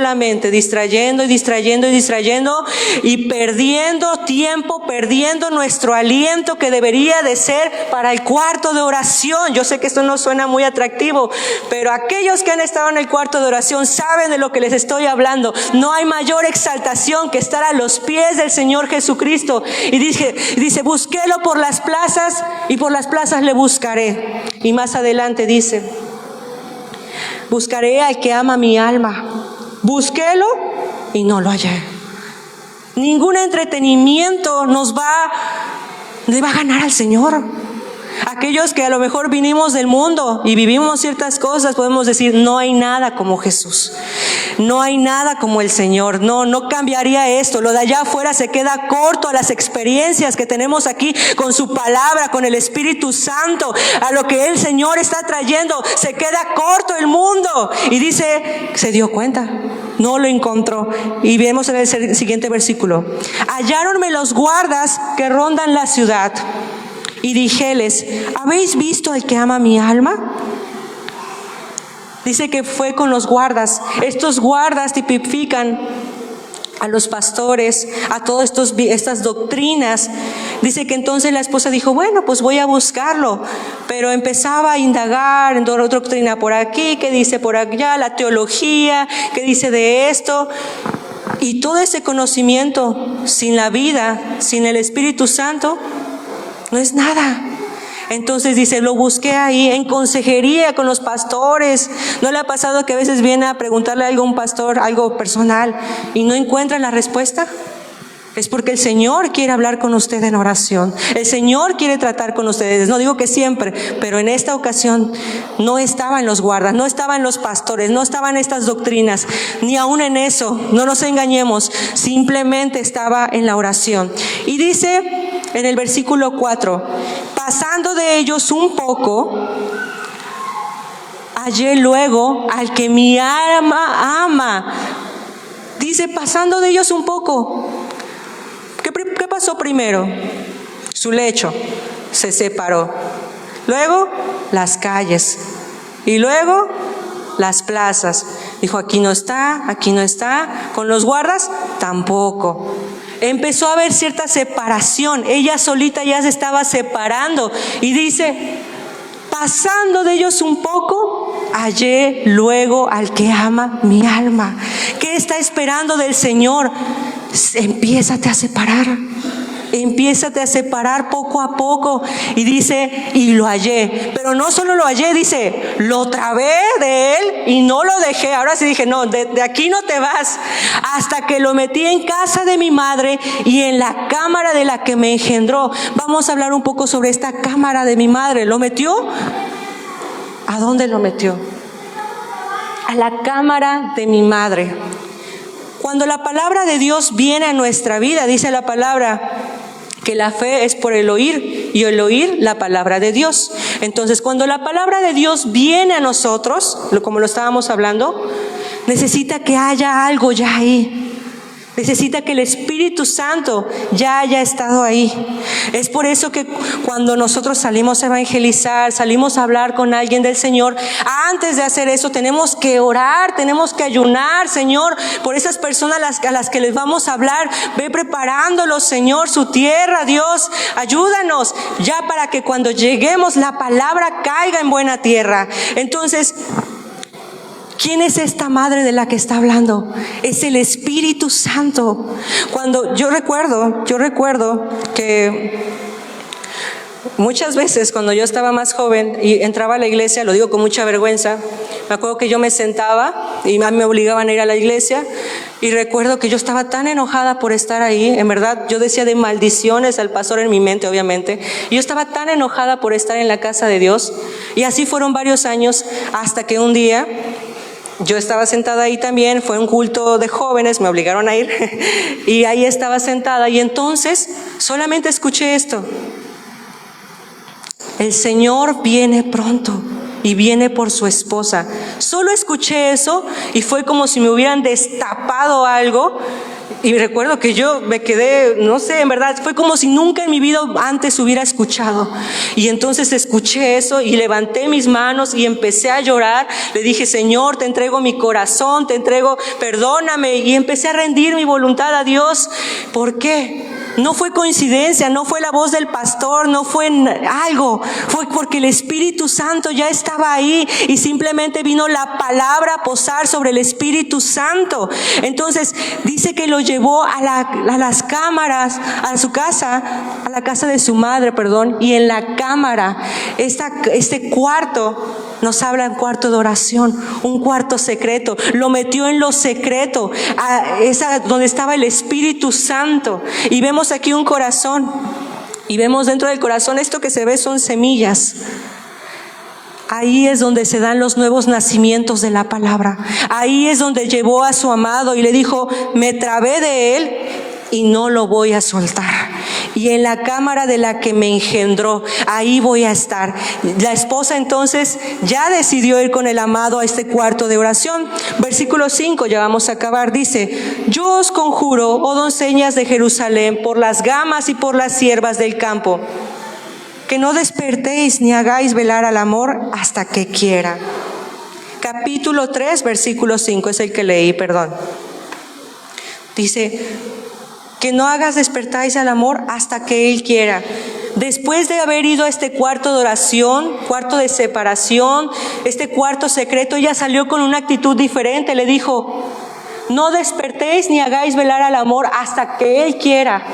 y perdiendo tiempo, perdiendo nuestro aliento que debería de ser para el cuarto de oración. Yo sé que esto no suena muy atractivo, pero aquellos que han estado en el cuarto de oración saben de lo que les estoy hablando. No hay mayor exaltación que estar a los pies del Señor Jesucristo. Y dice, busquélo por las plazas y por las plazas le buscaré. Y más adelante dice, buscaré al que ama mi alma. Búsquelo y no lo hallé. Ningún entretenimiento le va a ganar al Señor. Aquellos que a lo mejor vinimos del mundo y vivimos ciertas cosas, podemos decir, no hay nada como Jesús. No hay nada como el Señor. No cambiaría esto. Lo de allá afuera se queda corto a las experiencias que tenemos aquí con su palabra, con el Espíritu Santo, a lo que el Señor está trayendo. Se queda corto el mundo. Y dice, se dio cuenta, no lo encontró. Y vemos en el siguiente versículo: halláronme los guardas que rondan la ciudad. Y dijéles, ¿habéis visto al que ama mi alma? Dice que fue con los guardas. Estos guardas tipifican a los pastores, a todas estas doctrinas. Dice que entonces la esposa dijo, bueno, pues voy a buscarlo. Pero empezaba a indagar en otra doctrina por aquí, qué dice por allá, la teología, qué dice de esto. Y todo ese conocimiento sin la vida, sin el Espíritu Santo, no es nada. Entonces dice, lo busqué ahí en consejería con los pastores. ¿No le ha pasado que a veces viene a preguntarle a algún pastor algo personal y no encuentra la respuesta? Es porque el Señor quiere hablar con usted en oración. El Señor quiere tratar con ustedes. No digo que siempre, pero en esta ocasión no estaban los guardas, no estaban los pastores, no estaban estas doctrinas, ni aún en eso. No nos engañemos, simplemente estaba en la oración. Y dice en el versículo 4, pasando de ellos un poco, hallé luego al que mi alma ama. Dice, pasando de ellos un poco. ¿Qué pasó primero? Su lecho se separó. Luego, las calles. Y luego, las plazas. Dijo, aquí no está, aquí no está. Con los guardas, tampoco. Empezó a haber cierta separación. Ella solita ya se estaba separando. Y dice, pasando de ellos un poco, hallé luego al que ama mi alma. ¿Qué está esperando del Señor? Empiézate a separar. Empiézate a separar poco a poco. Y dice, y lo hallé. Pero no solo lo hallé, dice, lo trabé de él y no lo dejé. Ahora sí dije, no, de aquí no te vas. Hasta que lo metí en casa de mi madre y en la cámara de la que me engendró. Vamos a hablar un poco sobre esta cámara de mi madre. ¿Lo metió? ¿A dónde lo metió? A la cámara de mi madre. Cuando la palabra de Dios viene a nuestra vida, dice la palabra que la fe es por el oír y el oír la palabra de Dios. Entonces, cuando la palabra de Dios viene a nosotros, como lo estábamos hablando, necesita que haya algo ya ahí. Necesita que el Espíritu Santo ya haya estado ahí. Es por eso que cuando nosotros salimos a evangelizar, salimos a hablar con alguien del Señor, antes de hacer eso tenemos que orar, tenemos que ayunar, Señor, por esas personas a las que les vamos a hablar. Ve preparándolos, Señor, su tierra, Dios, ayúdanos ya para que cuando lleguemos la palabra caiga en buena tierra. Entonces, ¿quién es esta madre de la que está hablando? Es el Espíritu Santo. Cuando yo recuerdo que muchas veces cuando yo estaba más joven y entraba a la iglesia, lo digo con mucha vergüenza, me acuerdo que yo me sentaba y me obligaban a ir a la iglesia y recuerdo que yo estaba tan enojada por estar ahí. En verdad yo decía de maldiciones al pastor en mi mente, obviamente. Yo estaba tan enojada por estar en la casa de Dios y así fueron varios años hasta que un día yo estaba sentada ahí también, fue un culto de jóvenes, me obligaron a ir y ahí estaba sentada y entonces solamente escuché esto: el Señor viene pronto y viene por su esposa. Solo escuché eso y fue como si me hubieran destapado algo. Y recuerdo que yo me quedé, no sé, en verdad, fue como si nunca en mi vida antes hubiera escuchado. Y entonces escuché eso y levanté mis manos y empecé a llorar. Le dije, Señor, te entrego mi corazón, te entrego, perdóname. Y empecé a rendir mi voluntad a Dios. ¿Por qué? No fue coincidencia, no fue la voz del pastor, no fue algo. Fue porque el Espíritu Santo ya estaba ahí y simplemente vino la palabra a posar sobre el Espíritu Santo. Entonces dice que lo llevó a las cámaras, a su casa, a la casa de su madre, y en la cámara, este cuarto, nos habla de cuarto de oración, un cuarto secreto. Lo metió en lo secreto, donde estaba el Espíritu Santo. Y vemos aquí un corazón. Y vemos dentro del corazón, esto que se ve son semillas. Ahí es donde se dan los nuevos nacimientos de la palabra. Ahí es donde llevó a su amado y le dijo, me trabé de él y no lo voy a soltar. Y en la cámara de la que me engendró, ahí voy a estar. La esposa entonces ya decidió ir con el amado a este cuarto de oración. Versículo 5, ya vamos a acabar, dice, yo os conjuro, oh doncellas de Jerusalén, por las gamas y por las siervas del campo, que no despertéis ni hagáis velar al amor hasta que quiera. Capítulo 3, versículo 5, es el que leí, perdón. Dice, que no hagas despertáis al amor hasta que Él quiera. Después de haber ido a este cuarto de oración, cuarto de separación, este cuarto secreto, ella salió con una actitud diferente. Le dijo, no despertéis ni hagáis velar al amor hasta que Él quiera.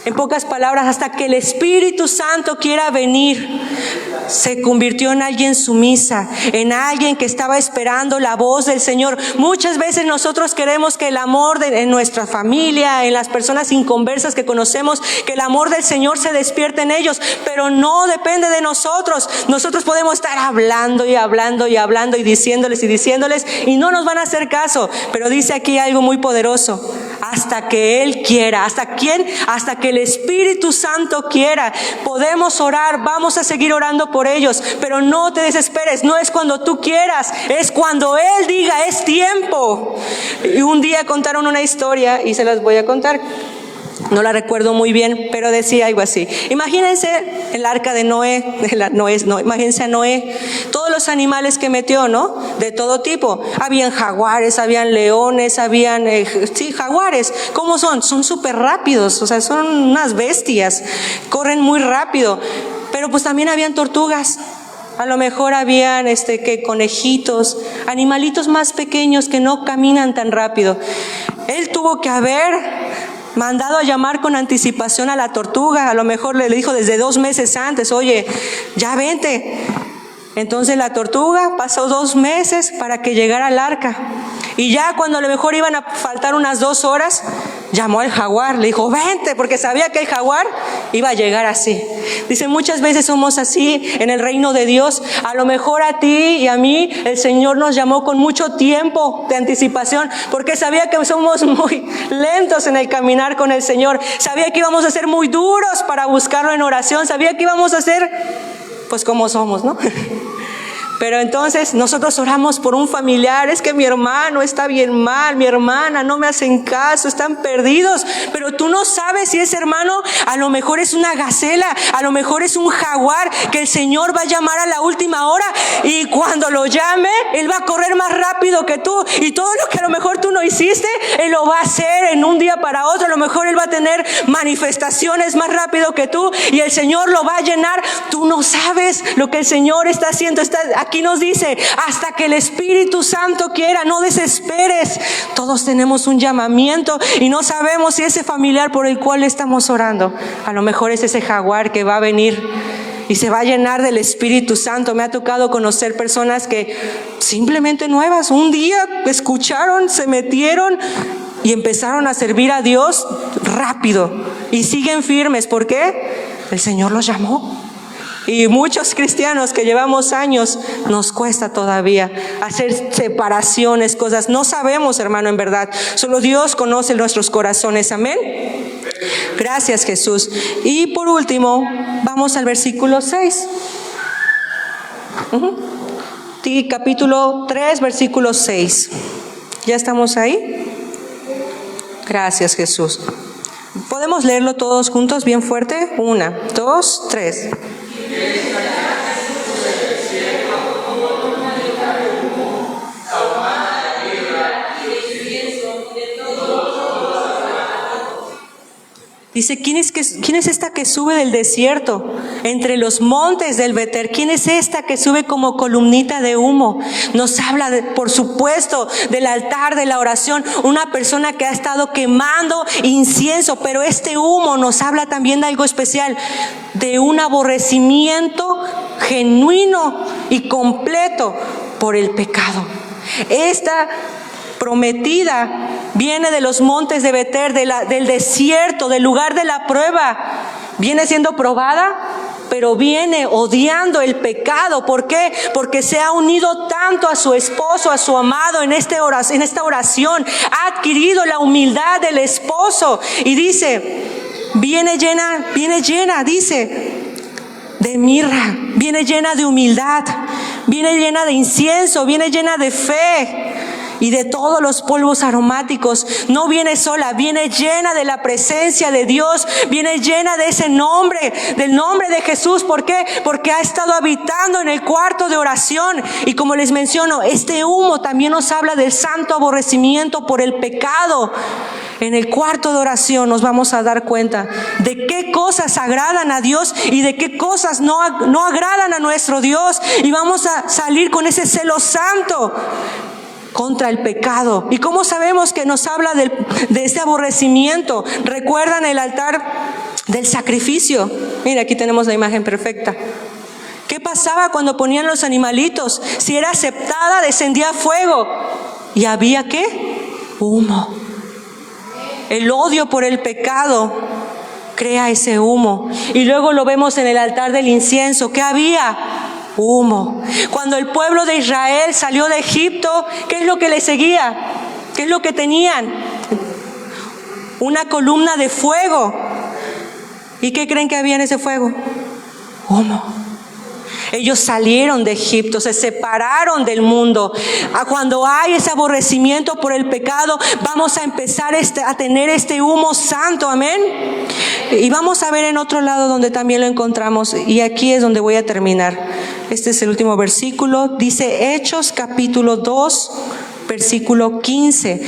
En pocas palabras, hasta que el Espíritu Santo quiera venir. Se convirtió en alguien sumisa, en alguien que estaba esperando la voz del Señor. Muchas veces nosotros queremos que el amor en nuestra familia, en las personas inconversas que conocemos, que el amor del Señor se despierte en ellos, pero no depende de nosotros. Nosotros podemos estar hablando y hablando y hablando y diciéndoles y no nos van a hacer caso. Pero dice aquí algo muy poderoso, hasta que Él quiera. ¿Hasta quién? Hasta que el Espíritu Santo quiera. Podemos orar, vamos a seguir orando por ellos, pero no te desesperes, no es cuando tú quieras, es cuando Él diga, es tiempo. Y un día contaron una historia y se las voy a contar. No la recuerdo muy bien, pero decía algo así. Imagínense el arca de Noé, imagínense a Noé, todos los animales que metió, ¿no? De todo tipo. Habían jaguares, habían leones, habían, jaguares. ¿Cómo son? Son súper rápidos, o sea, son unas bestias, corren muy rápido. Pero pues también habían tortugas. A lo mejor habían conejitos, animalitos más pequeños que no caminan tan rápido. Él tuvo que haber mandado a llamar con anticipación a la tortuga. A lo mejor le dijo desde 2 meses antes, oye, ya vente. Entonces la tortuga pasó 2 meses para que llegara al arca. Y ya cuando a lo mejor iban a faltar unas 2 horas, llamó al jaguar, le dijo, vente, porque sabía que el jaguar iba a llegar así. Dice, muchas veces somos así en el reino de Dios. A lo mejor a ti y a mí el Señor nos llamó con mucho tiempo de anticipación, porque sabía que somos muy lentos en el caminar con el Señor. Sabía que íbamos a ser muy duros para buscarlo en oración. Sabía que íbamos a ser, pues como somos, ¿no? Pero entonces nosotros oramos por un familiar, es que mi hermano está bien mal, mi hermana no me hacen caso, están perdidos, pero tú no sabes si ese hermano a lo mejor es una gacela, a lo mejor es un jaguar que el Señor va a llamar a la última hora, y cuando lo llame, Él va a correr más rápido que tú, y todo lo que a lo mejor tú no hiciste, Él lo va a hacer en un día para otro. A lo mejor Él va a tener manifestaciones más rápido que tú, y el Señor lo va a llenar. Tú no sabes lo que el Señor está haciendo. Aquí nos dice, hasta que el Espíritu Santo quiera, no desesperes. Todos tenemos un llamamiento y no sabemos si ese familiar por el cual estamos orando, a lo mejor es ese jaguar que va a venir y se va a llenar del Espíritu Santo. Me ha tocado conocer personas que simplemente nuevas, un día escucharon, se metieron y empezaron a servir a Dios rápido y siguen firmes. ¿Por qué? El Señor los llamó. Y muchos cristianos que llevamos años, nos cuesta todavía hacer separaciones, cosas. No sabemos, hermano, en verdad. Solo Dios conoce nuestros corazones. Amén. Gracias, Jesús. Y por último, vamos al versículo 6. Sí, capítulo 3, versículo 6. ¿Ya estamos ahí? Gracias, Jesús. ¿Podemos leerlo todos juntos bien fuerte? 1, 2, 3. Dice, ¿quién es esta que sube del desierto, entre los montes del Beter? ¿Quién es esta que sube como columnita de humo? Nos habla, por supuesto, del altar de la oración, una persona que ha estado quemando incienso, pero este humo nos habla también de algo especial, de un aborrecimiento genuino y completo por el pecado. Esta prometida viene de los montes de Beter, del desierto, del lugar de la prueba. Viene siendo probada, pero viene odiando el pecado. ¿Por qué? Porque se ha unido tanto a su esposo, a su amado en esta oración. Ha adquirido la humildad del esposo y dice, viene llena, dice, de mirra, viene llena de humildad, viene llena de incienso, viene llena de fe y de todos los polvos aromáticos. No viene sola, viene llena de la presencia de Dios, viene llena de ese nombre, del nombre de Jesús. ¿Por qué? Porque ha estado habitando en el cuarto de oración. Y como les menciono, este humo también nos habla del santo aborrecimiento por el pecado. En el cuarto de oración nos vamos a dar cuenta de qué cosas agradan a Dios y de qué cosas no agradan a nuestro Dios. Y vamos a salir con ese celo santo contra el pecado. ¿Y cómo sabemos que nos habla de este aborrecimiento? ¿Recuerdan el altar del sacrificio? Mira, aquí tenemos la imagen perfecta. ¿Qué pasaba cuando ponían los animalitos? Si era aceptada, descendía fuego. ¿Y había qué? Humo. El odio por el pecado crea ese humo. Y luego lo vemos en el altar del incienso. ¿Qué había? Humo. Cuando el pueblo de Israel salió de Egipto, ¿qué es lo que le seguía? ¿Qué es lo que tenían? Una columna de fuego. ¿Y qué creen que había en ese fuego? Humo. Ellos salieron de Egipto, se separaron del mundo. Cuando hay ese aborrecimiento por el pecado, vamos a empezar a tener este humo santo, amén. Y vamos a ver en otro lado donde también lo encontramos, y aquí es donde voy a terminar. Este es el último versículo, dice Hechos capítulo 2, versículo 15.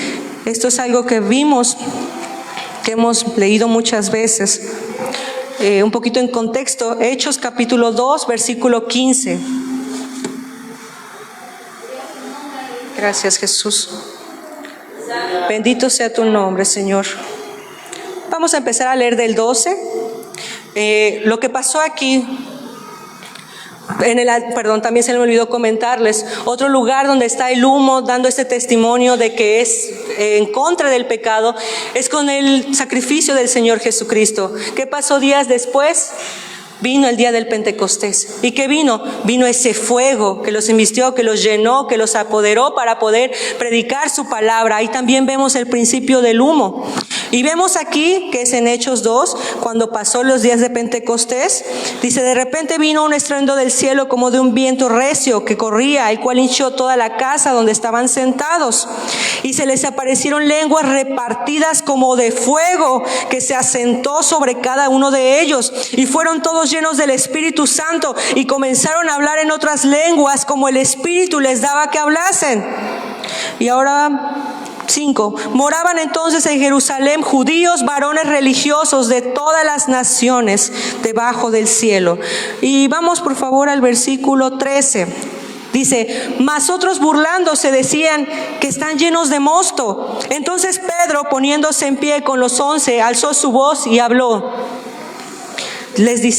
Esto es algo que vimos, que hemos leído muchas veces. Un poquito en contexto, Hechos capítulo 2, versículo 15. Gracias, Jesús. Bendito sea tu nombre, Señor. Vamos a empezar a leer del 12. Lo que pasó aquí, también se me olvidó comentarles, otro lugar donde está el humo dando este testimonio de que es en contra del pecado, es con el sacrificio del Señor Jesucristo. ¿Qué pasó días después? Vino el día del Pentecostés. ¿Y qué vino? Vino ese fuego que los invistió, que los llenó, que los apoderó para poder predicar su palabra. Ahí también vemos el principio del humo. Y vemos aquí, que es en Hechos 2, cuando pasó los días de Pentecostés, dice, de repente vino un estruendo del cielo como de un viento recio que corría, el cual hinchó toda la casa donde estaban sentados. Y se les aparecieron lenguas repartidas como de fuego, que se asentó sobre cada uno de ellos. Y fueron todos llenos del Espíritu Santo y comenzaron a hablar en otras lenguas como el Espíritu les daba que hablasen. Y ahora 5. Moraban entonces en Jerusalén judíos, varones religiosos de todas las naciones debajo del cielo. Y vamos por favor al versículo 13. Dice, mas otros burlándose decían que están llenos de mosto. Entonces Pedro, poniéndose en pie con los 11, alzó su voz y habló.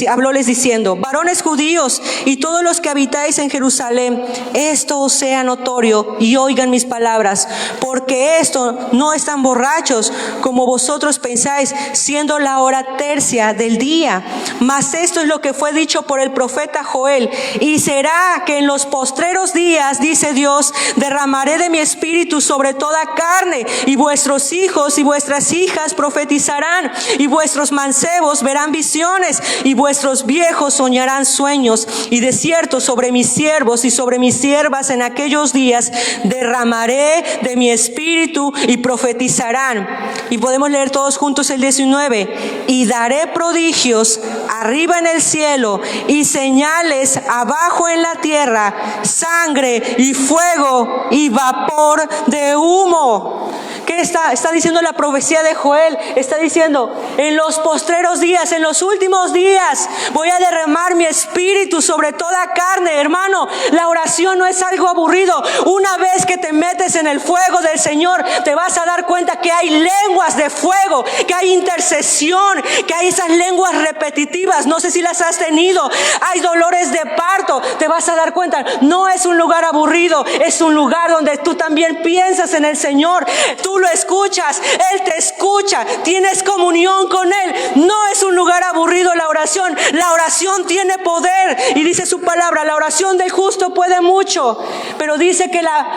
Hablóles diciendo, varones judíos y todos los que habitáis en Jerusalén, esto os sea notorio y oigan mis palabras, porque esto no están borrachos como vosotros pensáis, siendo la hora tercia del día. Mas esto es lo que fue dicho por el profeta Joel, y será que en los postreros días, dice Dios, derramaré de mi espíritu sobre toda carne, y vuestros hijos y vuestras hijas profetizarán, y vuestros mancebos verán visiones, y vuestros viejos soñarán sueños. Y de cierto sobre mis siervos y sobre mis siervas en aquellos días derramaré de mi espíritu y profetizarán. Y podemos leer todos juntos el 19. Y daré prodigios arriba en el cielo y señales abajo en la tierra, sangre y fuego y vapor de humo. ¿Qué está diciendo la profecía de Joel? Está diciendo, en los postreros días, en los últimos días, voy a derramar mi espíritu sobre toda carne. Hermano, la oración no es algo aburrido. Una vez que te metes en el fuego del Señor, te vas a dar cuenta que hay lenguas de fuego, que hay intercesión, que hay esas lenguas repetitivas. No sé si las has tenido. Hay dolores de parto. Te vas a dar cuenta. No es un lugar aburrido, es un lugar donde tú también piensas en el Señor. Tú lo lo escuchas, Él te escucha, tienes comunión con Él. No es un lugar aburrido la oración. La oración tiene poder y dice su palabra, la oración del justo puede mucho, pero dice que la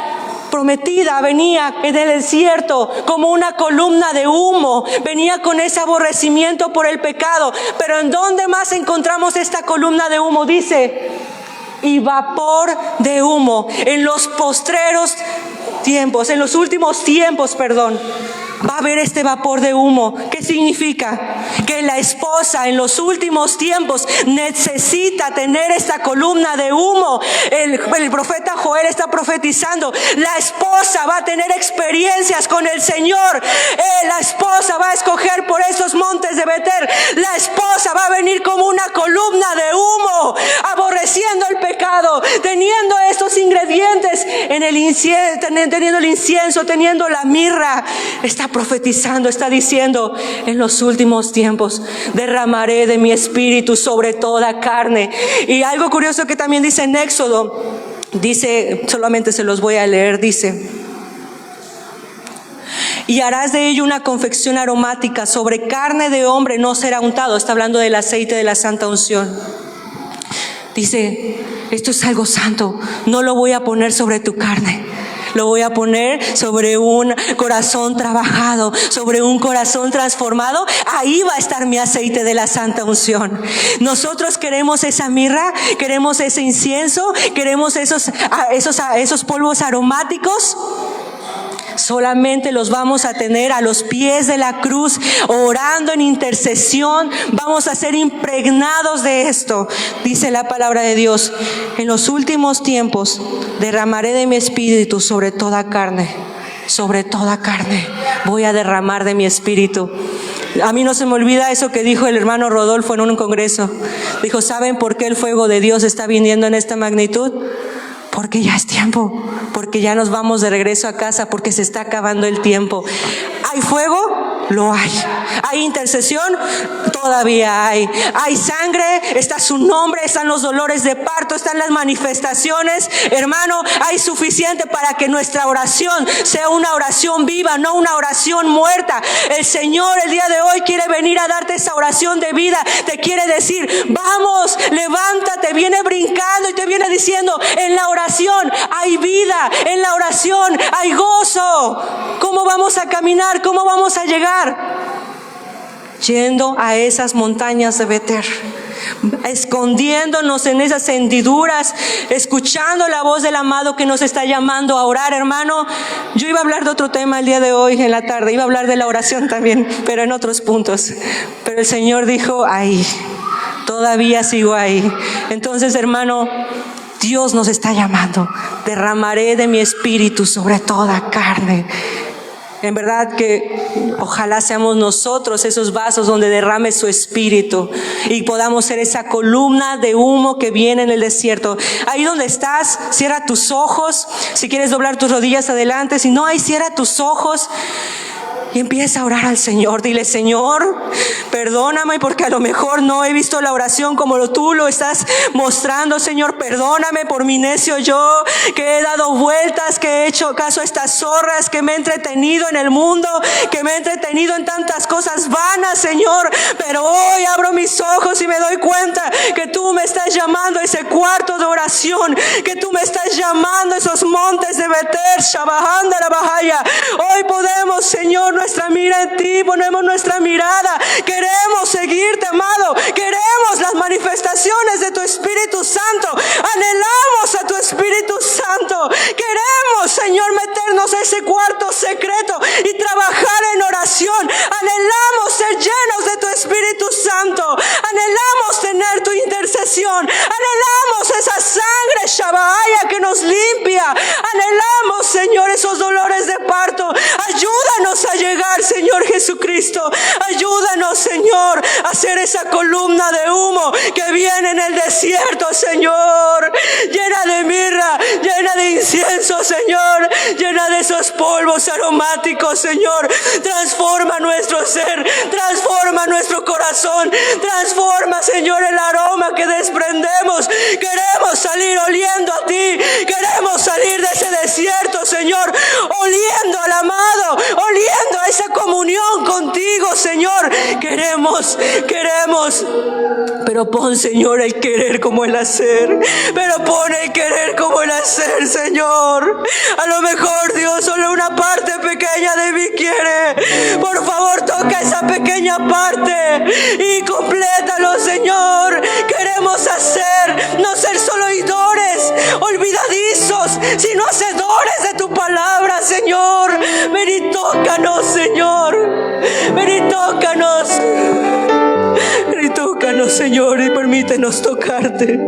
prometida venía en el desierto como una columna de humo, venía con ese aborrecimiento por el pecado. Pero ¿en dónde más encontramos esta columna de humo? Dice, y vapor de humo. En los postreros tiempos, en los últimos tiempos, va a haber este vapor de humo. ¿Qué significa? Que la esposa en los últimos tiempos necesita tener esta columna de humo. El profeta Joel está profetizando. La esposa va a tener experiencias con el Señor. La esposa va a escoger por esos montes de Betel. La esposa va a venir como una columna de humo, aborreciendo el pecado, teniendo estos ingredientes en el incienso, teniendo el incienso, teniendo la mirra. Está profetizando, está diciendo, en los últimos tiempos derramaré de mi espíritu sobre toda carne. Y algo curioso que también dice en Éxodo, dice, solamente se los voy a leer, dice, y harás de ello una confección aromática, sobre carne de hombre no será untado. Está hablando del aceite de la santa unción. Dice, esto es algo santo, no lo voy a poner sobre tu carne. Lo voy a poner sobre un corazón trabajado, sobre un corazón transformado. Ahí va a estar mi aceite de la santa unción. Nosotros queremos esa mirra, queremos ese incienso, queremos esos polvos aromáticos. Solamente los vamos a tener a los pies de la cruz, orando en intercesión. Vamos a ser impregnados de esto. Dice la palabra de Dios, en los últimos tiempos derramaré de mi espíritu sobre toda carne. Sobre toda carne voy a derramar de mi espíritu. A mí no se me olvida eso que dijo el hermano Rodolfo en un congreso. Dijo, ¿saben por qué el fuego de Dios está viniendo en esta magnitud? Porque ya es tiempo, porque ya nos vamos de regreso a casa, porque se está acabando el tiempo. ¿Hay fuego? Lo hay. ¿Hay intercesión? Todavía hay. ¿Hay sangre? Está su nombre, están los dolores de parto, están las manifestaciones. Hermano, hay suficiente para que nuestra oración sea una oración viva, no una oración muerta. El Señor el día de hoy quiere venir a darte esa oración de vida. Te quiere decir, vamos, levántate, viene brincando y te viene diciendo, en la oración hay vida, en la oración hay gozo. ¿Cómo vamos a caminar? ¿Cómo vamos a llegar? Yendo a esas montañas de Betel, escondiéndonos en esas hendiduras, escuchando la voz del amado que nos está llamando a orar. Hermano, yo iba a hablar de otro tema el día de hoy en la tarde, iba a hablar de la oración también, pero en otros puntos. Pero el Señor dijo, ahí, todavía sigo ahí. Entonces, hermano, Dios nos está llamando, derramaré de mi espíritu sobre toda carne. En verdad que ojalá seamos nosotros esos vasos donde derrame su espíritu y podamos ser esa columna de humo que viene en el desierto. Ahí donde estás, cierra tus ojos. Si quieres doblar tus rodillas adelante, si no, ahí cierra tus ojos y empieza a orar al Señor. Dile, Señor, perdóname porque a lo mejor no he visto la oración como tú lo estás mostrando. Señor, perdóname por mi necio yo, que he dado vueltas, que he hecho caso a estas zorras, que me he entretenido en el mundo, que me he entretenido en tantas cosas vanas, Señor. Pero hoy abro mis ojos y me doy cuenta que tú me estás llamando a ese cuarto de oración, que tú me estás llamando a esos montes de Betel, Shabahanda la Bahaya. Hoy podemos, Señor, nuestra mira en ti, ponemos nuestra mirada. Queremos seguirte, amado. Queremos las manifestaciones de tu Espíritu Santo. Anhelamos a tu Espíritu Santo. Queremos, Señor, meternos a ese cuarto secreto y trabajar en oración. Anhelamos ser llenos de tu Espíritu Santo. Anhelamos tener tu intercesión. Anhelamos esa sangre Shabaya que nos limpia. Anhelamos, Señor, esos dolores de parto. Ayúdanos a llegar, Señor Jesucristo. Ayúdanos, Señor, a ser esa columna de humo que viene en el desierto, Señor. Llena de mirra, llena de incienso, Señor. Llena de esos polvos aromáticos, Señor. Transforma nuestro ser, transforma nuestro corazón, transforma, Señor, el aroma que desprendemos. Queremos salir oliendo a ti. Queremos salir de ese desierto, Señor, oliendo al amado, oliendo contigo, Señor. Queremos. Pero pon, Señor, el querer como el hacer. Pero pon el querer como el hacer, Señor. A lo mejor, Dios, solo una parte pequeña de mí quiere. Por favor, toca esa pequeña parte y complétalo, Señor. Queremos hacer, no ser solo oidores, olvidadizos, sino hacedores de tu palabra, Señor. Ven y tócanos, Señor. Ven y tócanos. Ven y tócanos, Señor, y permítenos tocarte.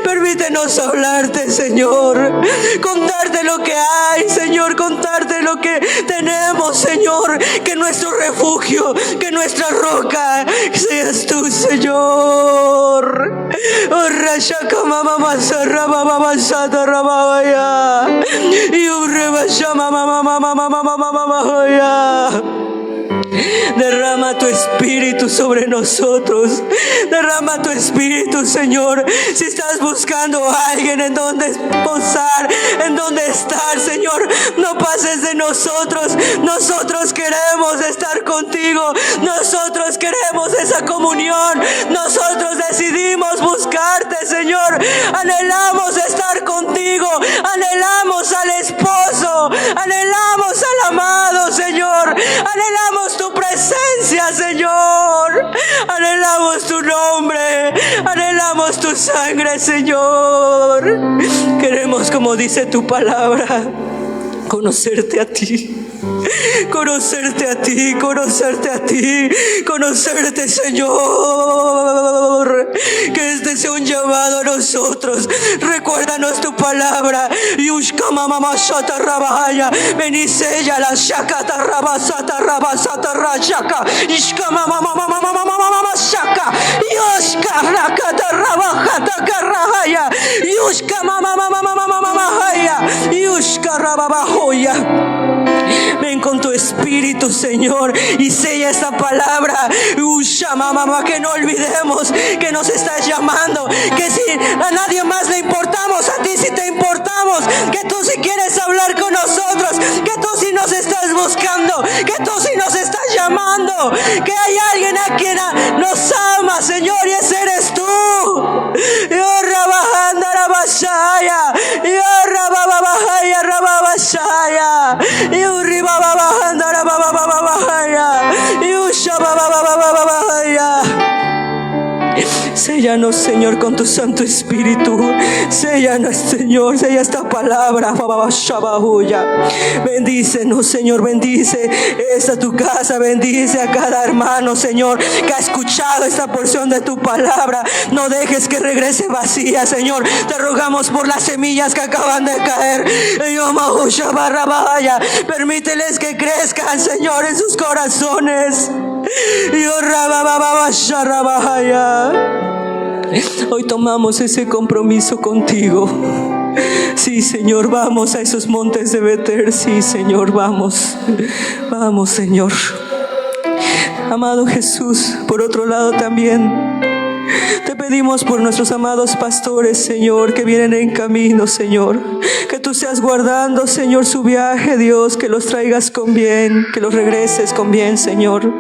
Permítenos hablarte, Señor. Contarte lo que hay, Señor. Contarte lo que tenemos, Señor. Que nuestro refugio, que nuestra roca seas tú, Señor. Oh, Rashaka mama masarra baba basata rabaya. Y urrebasha mama mama mama mama mama. Derrama tu espíritu sobre nosotros. Derrama tu espíritu, Señor. Si estás buscando a alguien en donde posar, en donde estar, Señor, no pases de nosotros. Nosotros queremos estar contigo. Nosotros queremos esa comunión. Nosotros decidimos buscarte, Señor. Anhelamos estar contigo. Anhelamos al esposo. Anhelamos al amado, Señor. Anhelamos tu presencia, Señor. Anhelamos tu nombre. Anhelamos tu sangre, Señor. Queremos, como dice tu palabra, conocerte a ti. Conocerte a ti, conocerte a ti, conocerte, Señor. Que este sea un llamado a nosotros. Recuérdanos tu palabra. Yushka mama shata rabaya. Benisella la shakata rabasata rabasata rashaka. Ishka mama mama mama mama shaka. Yushka rakata rabahata karahaya. Yushka mama mama mama mama haya. Yushka rababahoya. Ven con tu espíritu, Señor, y sella esta palabra. Mamá, que no olvidemos que nos estás llamando, que si a nadie más le importamos, a ti sí te importamos, que tú sí quieres hablar con nosotros, que tú sí nos estás buscando, que tú sí nos estás llamando, que hay alguien a quien nos ama, Señor, y ese eres tú. Yo rabajanda rabashaya, yo rabababahaya rababashaya, yo ribababahanda rabababahaya, yo shababababahaya. Séllanos, Señor, con tu Santo Espíritu. Séllanos, Señor, sella esta palabra. Bendícenos, Señor, bendice esta tu casa, bendice a cada hermano, Señor, que ha escuchado esta porción de tu palabra. No dejes que regrese vacía, Señor. Te rogamos por las semillas que acaban de caer. Permíteles que crezcan, Señor, en sus corazones. Hoy tomamos ese compromiso contigo. Sí, Señor, vamos a esos montes de Betel. Sí, Señor, vamos. Vamos, Señor. Amado Jesús, por otro lado también te pedimos por nuestros amados pastores, Señor, que vienen en camino, Señor. Que tú seas guardando, Señor, su viaje, Dios. Que los traigas con bien, que los regreses con bien, Señor.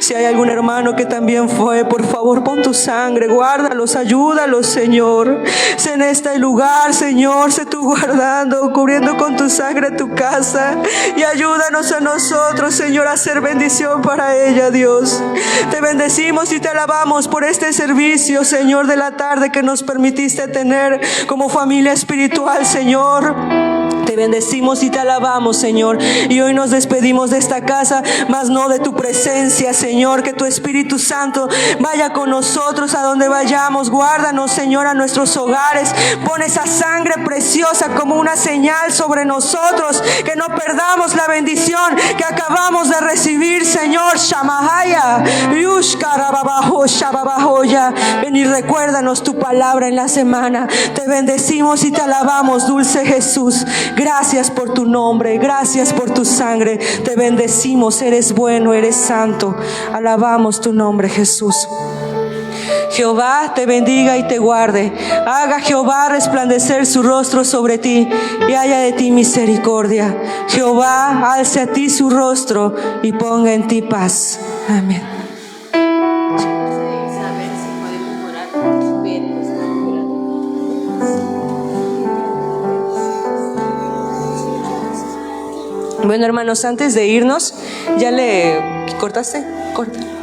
Si hay algún hermano que también fue, por favor, pon tu sangre, guárdalos, ayúdalos, Señor. Sé en este lugar, Señor, sé tú guardando, cubriendo con tu sangre tu casa. Y ayúdanos a nosotros, Señor, a hacer bendición para ella, Dios. Te bendecimos y te alabamos por este servicio, Señor, de la tarde que nos permitiste tener como familia espiritual, Señor. Te bendecimos y te alabamos, Señor. Y hoy nos despedimos de esta casa, mas no de tu presencia, Señor. Que tu Espíritu Santo vaya con nosotros a donde vayamos. Guárdanos, Señor, a nuestros hogares. Pon esa sangre preciosa como una señal sobre nosotros. Que no perdamos la bendición que acabamos de recibir, Señor. Shamahaya. Ven y recuérdanos tu palabra en la semana. Te bendecimos y te alabamos, dulce Jesús. Gracias por tu nombre, gracias por tu sangre. Te bendecimos, eres bueno, eres santo. Alabamos tu nombre, Jesús. Jehová te bendiga y te guarde. Haga Jehová resplandecer su rostro sobre ti y haya de ti misericordia. Jehová alce a ti su rostro y ponga en ti paz. Amén. Bueno, hermanos, antes de irnos, ¿ya le cortaste? Corta.